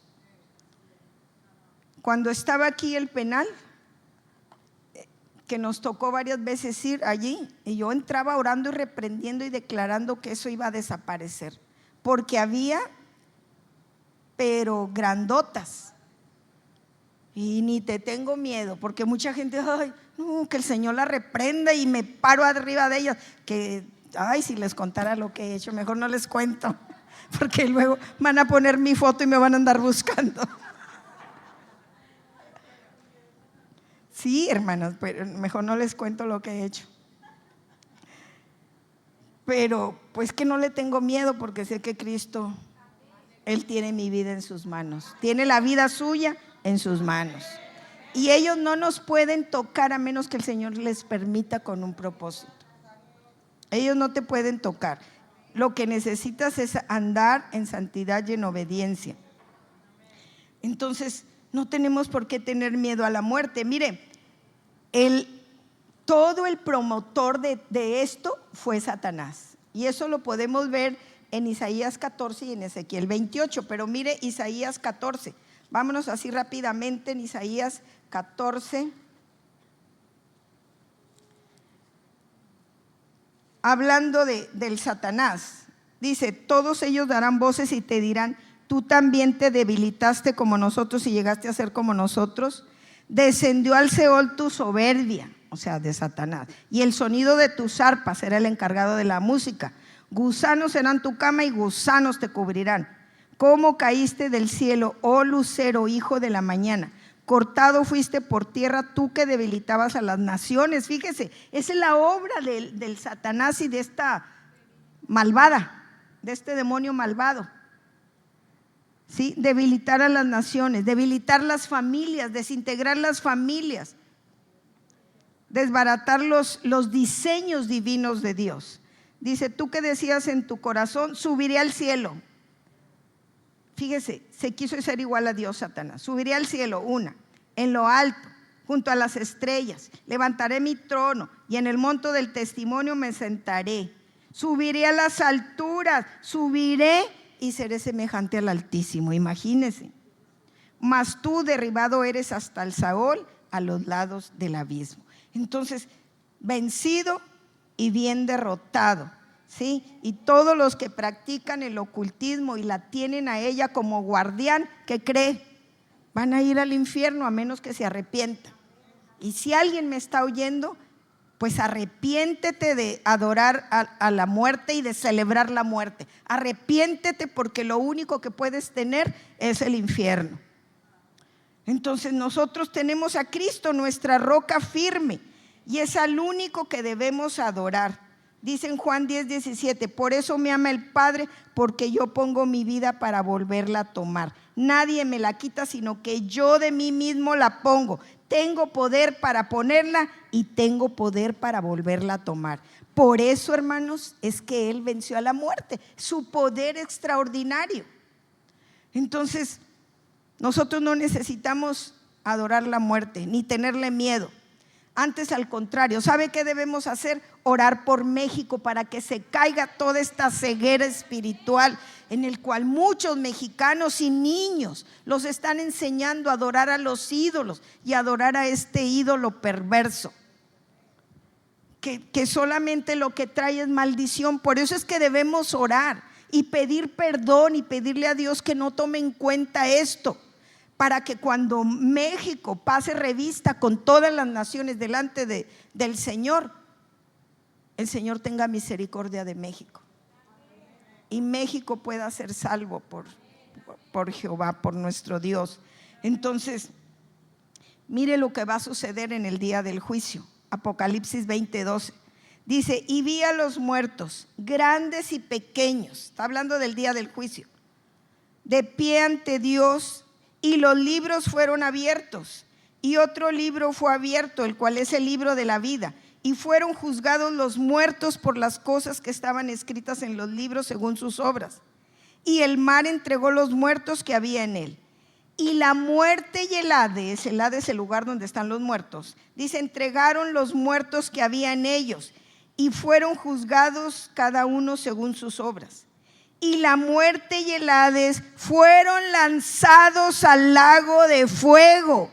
Cuando estaba aquí el penal, que nos tocó varias veces ir allí, y yo entraba orando y reprendiendo y declarando que eso iba a desaparecer, porque había, pero grandotas, y ni te tengo miedo, porque mucha gente, ay, no, que el Señor la reprenda, y me paro arriba de ellas, que ay, si les contara lo que he hecho, mejor no les cuento, porque luego van a poner mi foto y me van a andar buscando. Sí, hermanos, pero mejor no les cuento lo que he hecho. Pero pues que no le tengo miedo, porque sé que Cristo, Él tiene mi vida en sus manos, tiene la vida suya en sus manos. Y ellos no nos pueden tocar a menos que el Señor les permita con un propósito. Ellos no te pueden tocar. Lo que necesitas es andar en santidad y en obediencia. Entonces, no tenemos por qué tener miedo a la muerte. Mire, todo el promotor de esto fue Satanás. Y eso lo podemos ver en Isaías 14 y en Ezequiel 28. Pero mire Isaías 14. Vámonos así rápidamente en Isaías 14. hablando del Satanás, dice: todos ellos darán voces y te dirán: tú también te debilitaste como nosotros y llegaste a ser como nosotros. Descendió al Seol tu soberbia, o sea, de Satanás, y el sonido de tus arpas será el encargado de la música. Gusanos serán tu cama y gusanos te cubrirán. ¿Cómo caíste del cielo, oh lucero, hijo de la mañana? Cortado fuiste por tierra, tú que debilitabas a las naciones. Fíjese, esa es la obra del Satanás y de esta malvada, de este demonio malvado. ¿Sí? Debilitar a las naciones, debilitar las familias, desintegrar las familias, desbaratar los diseños divinos de Dios. Dice: tú que decías en tu corazón: subiré al cielo. Fíjese, se quiso ser igual a Dios, Satanás. Subiré al cielo, en lo alto, junto a las estrellas, levantaré mi trono y en el monte del testimonio me sentaré. Subiré a las alturas, subiré y seré semejante al Altísimo. Imagínense. Mas tú derribado eres hasta el Saol, a los lados del abismo. Entonces, vencido y bien derrotado, ¿sí? Y todos los que practican el ocultismo y la tienen a ella como guardián, ¿qué cree? Van a ir al infierno a menos que se arrepientan. Y si alguien me está oyendo, pues arrepiéntete de adorar a la muerte y de celebrar la muerte. Arrepiéntete, porque lo único que puedes tener es el infierno. Entonces nosotros tenemos a Cristo, nuestra roca firme, y es al único que debemos adorar. Dice en Juan 10:17: por eso me ama el Padre, porque yo pongo mi vida para volverla a tomar. Nadie me la quita, sino que yo de mí mismo la pongo. Tengo poder para ponerla y tengo poder para volverla a tomar. Por eso, hermanos, es que Él venció a la muerte, su poder extraordinario. Entonces, nosotros no necesitamos adorar la muerte ni tenerle miedo. Antes, al contrario, ¿sabe qué debemos hacer? Orar por México, para que se caiga toda esta ceguera espiritual en el cual muchos mexicanos y niños los están enseñando a adorar a los ídolos y a adorar a este ídolo perverso que solamente lo que trae es maldición. Por eso es que debemos orar y pedir perdón y pedirle a Dios que no tome en cuenta esto, para que cuando México pase revista con todas las naciones delante del Señor, el Señor tenga misericordia de México y México pueda ser salvo por Jehová, por nuestro Dios. Entonces, mire lo que va a suceder en el día del juicio. Apocalipsis 20:12 dice: y vi a los muertos, grandes y pequeños, está hablando del día del juicio, de pie ante Dios, y los libros fueron abiertos, y otro libro fue abierto, el cual es el libro de la vida, y fueron juzgados los muertos por las cosas que estaban escritas en los libros según sus obras. Y el mar entregó los muertos que había en él. Y la muerte y el Hades es el lugar donde están los muertos, dice: entregaron los muertos que había en ellos, y fueron juzgados cada uno según sus obras. Y la muerte y el Hades fueron lanzados al lago de fuego.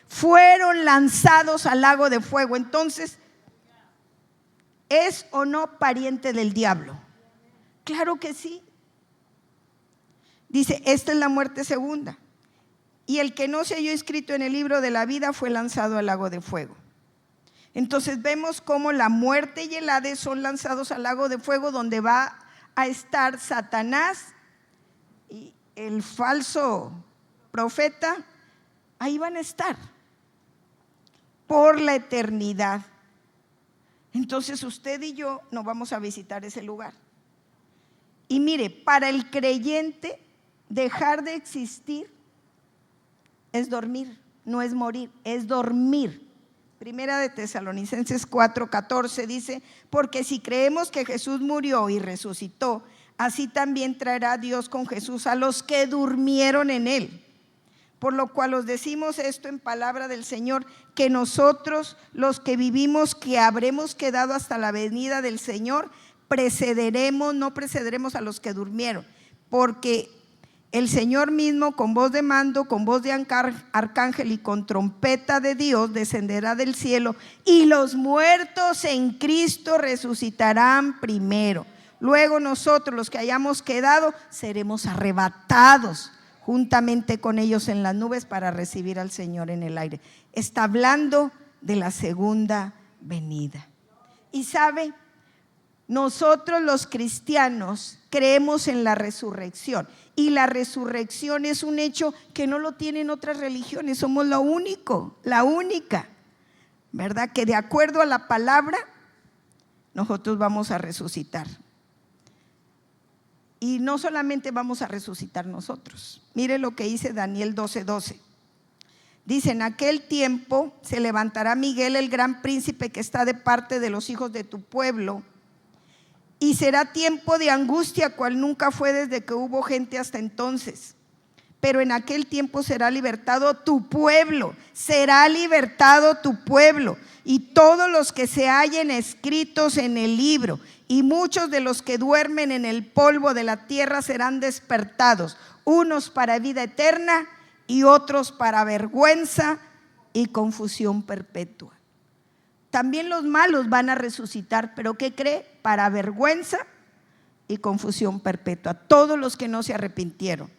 Fueron lanzados al lago de fuego. Entonces, ¿es o no pariente del diablo? Claro que sí. Dice: esta es la muerte segunda. Y el que no se halló escrito en el libro de la vida fue lanzado al lago de fuego. Entonces vemos cómo la muerte y el Hades son lanzados al lago de fuego, donde va a estar Satanás y el falso profeta. Ahí van a estar por la eternidad. Entonces usted y yo no vamos a visitar ese lugar. Y mire, para el creyente, dejar de existir es dormir, no es morir, es dormir. Primera de Tesalonicenses 4:14 dice: porque si creemos que Jesús murió y resucitó, así también traerá Dios con Jesús a los que durmieron en él. Por lo cual os decimos esto en palabra del Señor, que nosotros los que vivimos, que habremos quedado hasta la venida del Señor, no precederemos a los que durmieron, porque el Señor mismo con voz de mando, con voz de arcángel y con trompeta de Dios descenderá del cielo, y los muertos en Cristo resucitarán primero. Luego nosotros, los que hayamos quedado, seremos arrebatados juntamente con ellos en las nubes para recibir al Señor en el aire. Está hablando de la segunda venida. Y sabe, nosotros los cristianos creemos en la resurrección, y la resurrección es un hecho que no lo tienen otras religiones. Somos la única, ¿verdad? Que de acuerdo a la palabra nosotros vamos a resucitar. Y no solamente vamos a resucitar nosotros. Mire lo que dice Daniel 12:12. Dice: en aquel tiempo se levantará Miguel, el gran príncipe que está de parte de los hijos de tu pueblo, y será tiempo de angustia cual nunca fue desde que hubo gente hasta entonces. Pero en aquel tiempo será libertado tu pueblo, y todos los que se hallen escritos en el libro, y muchos de los que duermen en el polvo de la tierra serán despertados, unos para vida eterna y otros para vergüenza y confusión perpetua. También los malos van a resucitar, pero ¿qué cree? Para vergüenza y confusión perpetua, todos los que no se arrepintieron.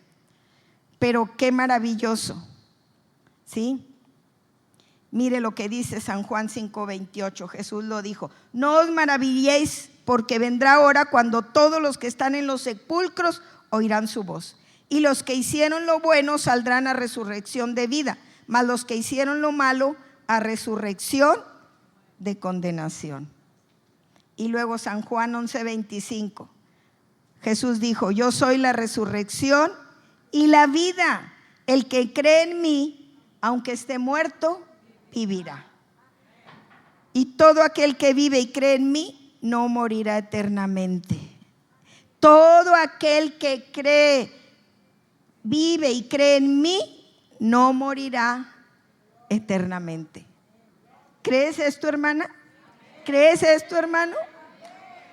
Pero qué maravilloso, ¿sí? Mire lo que dice San Juan 5:28, Jesús lo dijo: no os maravilléis, porque vendrá hora cuando todos los que están en los sepulcros oirán su voz, y los que hicieron lo bueno saldrán a resurrección de vida, mas los que hicieron lo malo a resurrección de condenación. Y luego San Juan 11:25, Jesús dijo: yo soy la resurrección y la vida, el que cree en mí, aunque esté muerto, vivirá. Y todo aquel que vive y cree en mí no morirá eternamente. Todo aquel que cree, vive y cree en mí no morirá eternamente. ¿Crees esto, hermana? ¿Crees esto, hermano?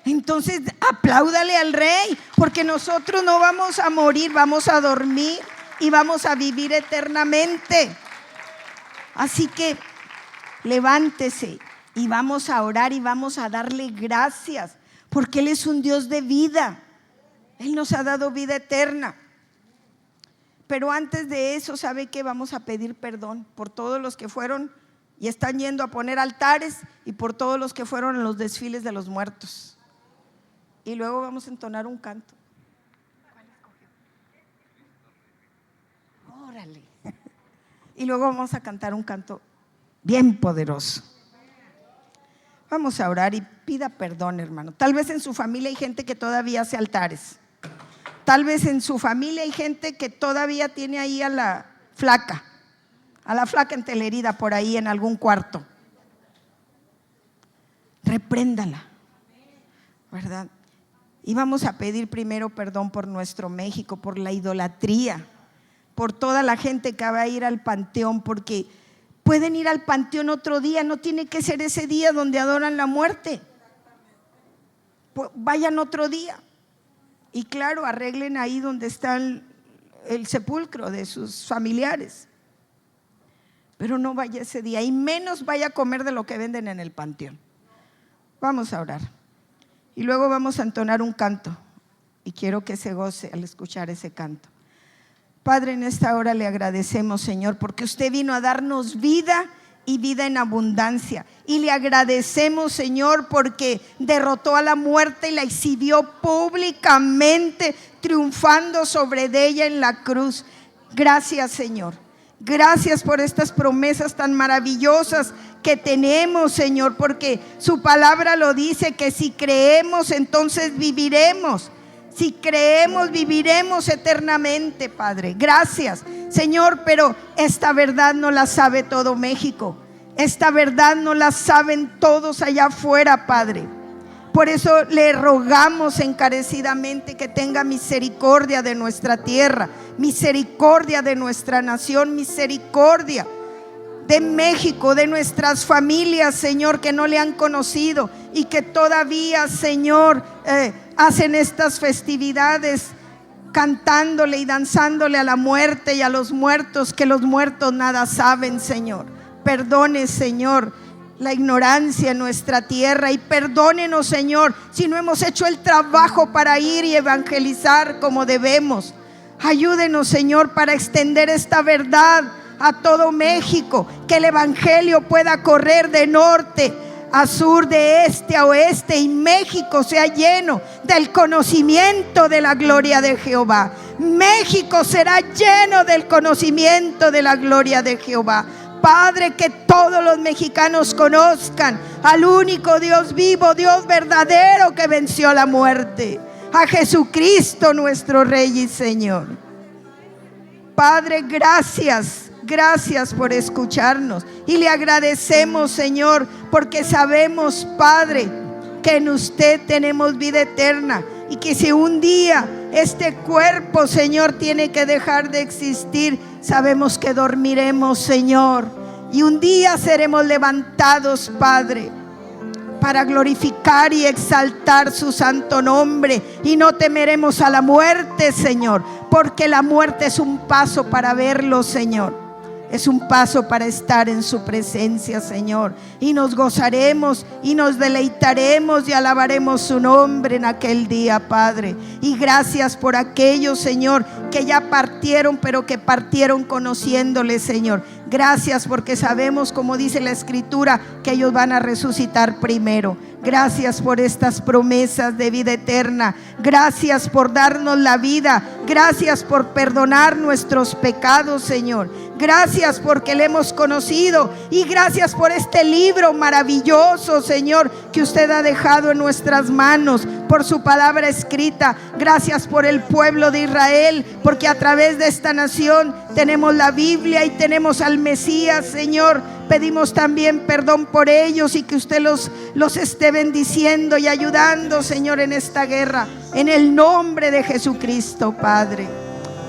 Entonces apláudale al Rey, porque nosotros no vamos a morir, vamos a dormir y vamos a vivir eternamente. Así que levántese y vamos a orar y vamos a darle gracias, porque Él es un Dios de vida. Él nos ha dado vida eterna. Pero antes de eso, ¿sabe qué? Vamos a pedir perdón por todos los que fueron y están yendo a poner altares, y por todos los que fueron en los desfiles de los muertos. Y luego vamos a entonar un canto. Órale. Y luego vamos a cantar un canto bien poderoso. Vamos a orar y pida perdón, hermano. Tal vez en su familia hay gente que todavía hace altares. Tal vez en su familia hay gente que todavía tiene ahí a la flaca entelerida por ahí en algún cuarto. Repréndala, ¿verdad? Y vamos a pedir primero perdón por nuestro México, por la idolatría, por toda la gente que va a ir al panteón, porque pueden ir al panteón otro día, no tiene que ser ese día donde adoran la muerte. Vayan otro día. Y claro, arreglen ahí donde está el sepulcro de sus familiares. Pero no vaya ese día, y menos vaya a comer de lo que venden en el panteón. Vamos a orar. Y luego vamos a entonar un canto. Y quiero que se goce al escuchar ese canto. Padre, en esta hora le agradecemos, Señor, porque usted vino a darnos vida y vida en abundancia. Y le agradecemos, Señor, porque derrotó a la muerte y la exhibió públicamente, triunfando sobre ella en la cruz. Gracias, Señor. Gracias por estas promesas tan maravillosas que tenemos, Señor, porque su palabra lo dice, que si creemos, entonces viviremos. Si creemos, viviremos eternamente, Padre. Gracias, Señor, pero esta verdad no la sabe todo México. Esta verdad no la saben todos allá afuera, Padre. Por eso le rogamos encarecidamente que tenga misericordia de nuestra tierra, misericordia de nuestra nación, misericordia de México, de nuestras familias, Señor, que no le han conocido y que todavía, Señor, hacen estas festividades cantándole y danzándole a la muerte y a los muertos, que los muertos nada saben, Señor. Perdone, Señor, la ignorancia en nuestra tierra, y perdónenos, Señor, si no hemos hecho el trabajo para ir y evangelizar como debemos. Ayúdenos, Señor, para extender esta verdad a todo México, que el evangelio pueda correr de norte a sur, de este a oeste, y México sea lleno del conocimiento de la gloria de Jehová. México será lleno del conocimiento de la gloria de Jehová. Padre, que todos los mexicanos conozcan al único Dios vivo, Dios verdadero, que venció la muerte, a Jesucristo nuestro Rey y Señor. Padre, gracias por escucharnos, y le agradecemos, Señor, porque sabemos, Padre, que en usted tenemos vida eterna, y que si un día este cuerpo, Señor, tiene que dejar de existir, sabemos que dormiremos, Señor, y un día seremos levantados, Padre, para glorificar y exaltar su santo nombre, y no temeremos a la muerte, Señor, porque la muerte es un paso para verlo, Señor. Es un paso para estar en su presencia, Señor, y nos gozaremos y nos deleitaremos y alabaremos su nombre en aquel día, Padre. Y gracias por aquellos, Señor, que ya partieron, pero que partieron conociéndole, Señor. Gracias porque sabemos, como dice la Escritura, que ellos van a resucitar primero. Gracias por estas promesas de vida eterna. Gracias por darnos la vida. Gracias por perdonar nuestros pecados, Señor. Gracias porque le hemos conocido, y gracias por este libro maravilloso, Señor, que usted ha dejado en nuestras manos, por su palabra escrita. Gracias por el pueblo de Israel, porque a través de esta nación tenemos la Biblia y tenemos al Mesías, Señor. Pedimos también perdón por ellos, y que usted los esté bendiciendo y ayudando, Señor, en esta guerra, en el nombre de Jesucristo, Padre.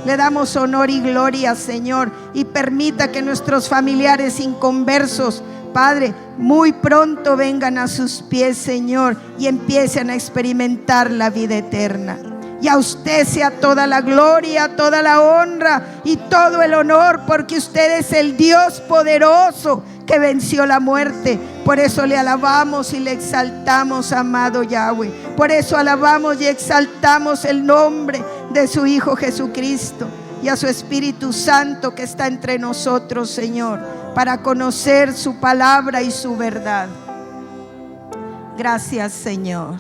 Le damos honor y gloria, Señor, y permita que nuestros familiares inconversos, Padre, muy pronto vengan a sus pies, Señor, y empiecen a experimentar la vida eterna. Y a usted sea toda la gloria, toda la honra y todo el honor, porque usted es el Dios poderoso que venció la muerte. Por eso le alabamos y le exaltamos, amado Yahweh. Por eso alabamos y exaltamos el nombre de su Hijo Jesucristo, y a su Espíritu Santo que está entre nosotros, Señor, para conocer su palabra y su verdad. Gracias, Señor.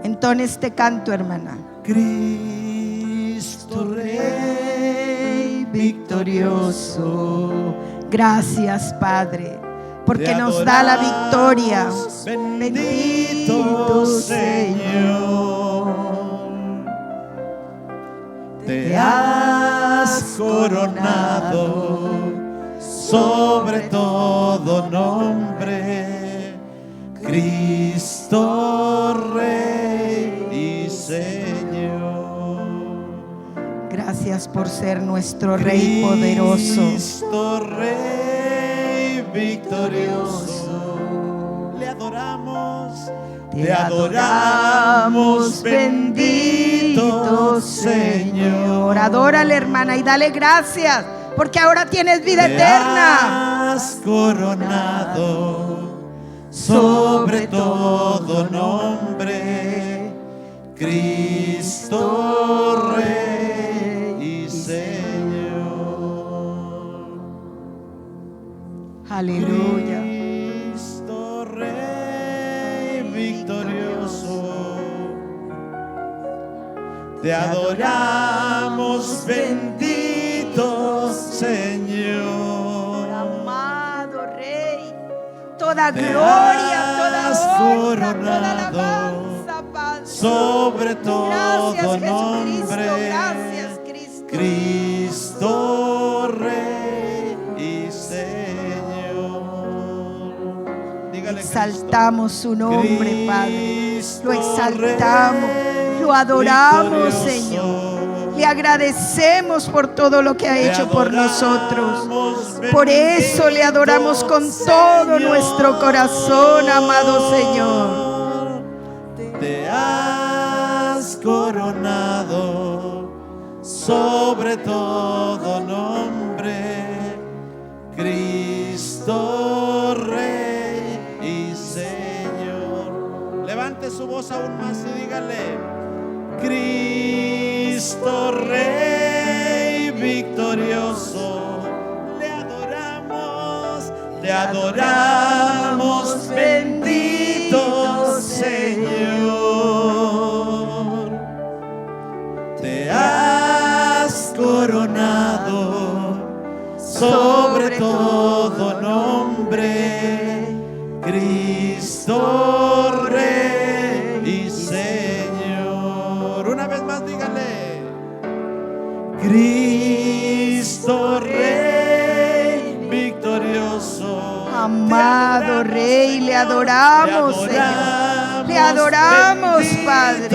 Entone este canto, hermana. Cristo Rey victorioso. Gracias, Padre, porque nos da la victoria. Bendito Señor. Te has coronado sobre todo nombre, Cristo Rey y Señor. Gracias por ser nuestro Rey poderoso. Cristo Rey victorioso. Le adoramos. Te adoramos, bendito Señor. Adórale, hermana, y dale gracias, porque ahora tienes vida eterna. Te has coronado sobre todo nombre, Cristo Rey y Señor. Aleluya. Cristo Rey victorioso. Te adoramos, bendito Señor. Amado Rey, toda gloria, toda honra, toda alabanza, Padre, sobre todo gracias, nombre, gracias, Cristo. Cristo Rey y Señor. Dígale, exaltamos su nombre, Cristo, Padre. Lo exaltamos, lo adoramos, Señor. Le agradecemos por todo lo que ha hecho por nosotros. Por eso le adoramos con todo nuestro corazón, amado Señor. Te has coronado sobre todo nombre, Cristo Rey y Señor. Levante su voz aún más y dígale: Cristo Rey victorioso, te adoramos, bendito Señor. Te has coronado sobre todo nombre, Cristo Rey y Señor. Una vez más dígale: Cristo Rey victorioso, amado Rey, le adoramos, Señor. Le adoramos, Padre.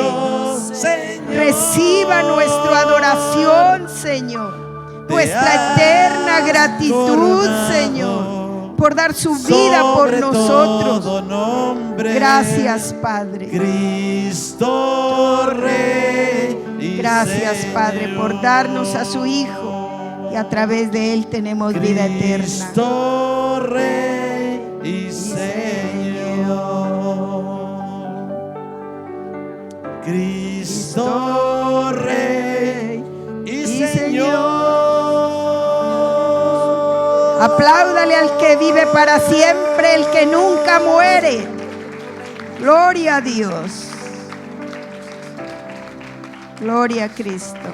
Señor. Reciba nuestra adoración, Señor. Nuestra eterna gratitud, Señor, por dar su vida por nosotros. Gracias, Padre. Cristo Rey y gracias, Padre, por darnos a su Hijo y a través de Él tenemos vida eterna. Cristo Rey y Señor. Cristo Rey y Señor. Apláudale al que vive para siempre, el que nunca muere. Gloria a Dios. Gloria a Cristo.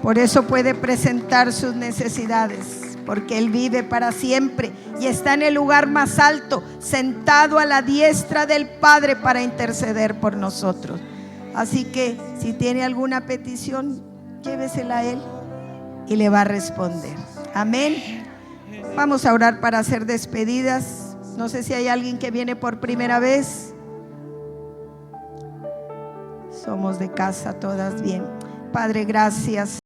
Por eso puede presentar sus necesidades, porque Él vive para siempre y está en el lugar más alto, sentado a la diestra del Padre para interceder por nosotros. Así que si tiene alguna petición, llévesela a Él y le va a responder. Amén. Vamos a orar para hacer despedidas. No sé si hay alguien que viene por primera vez. Somos de casa todas bien. Padre, gracias.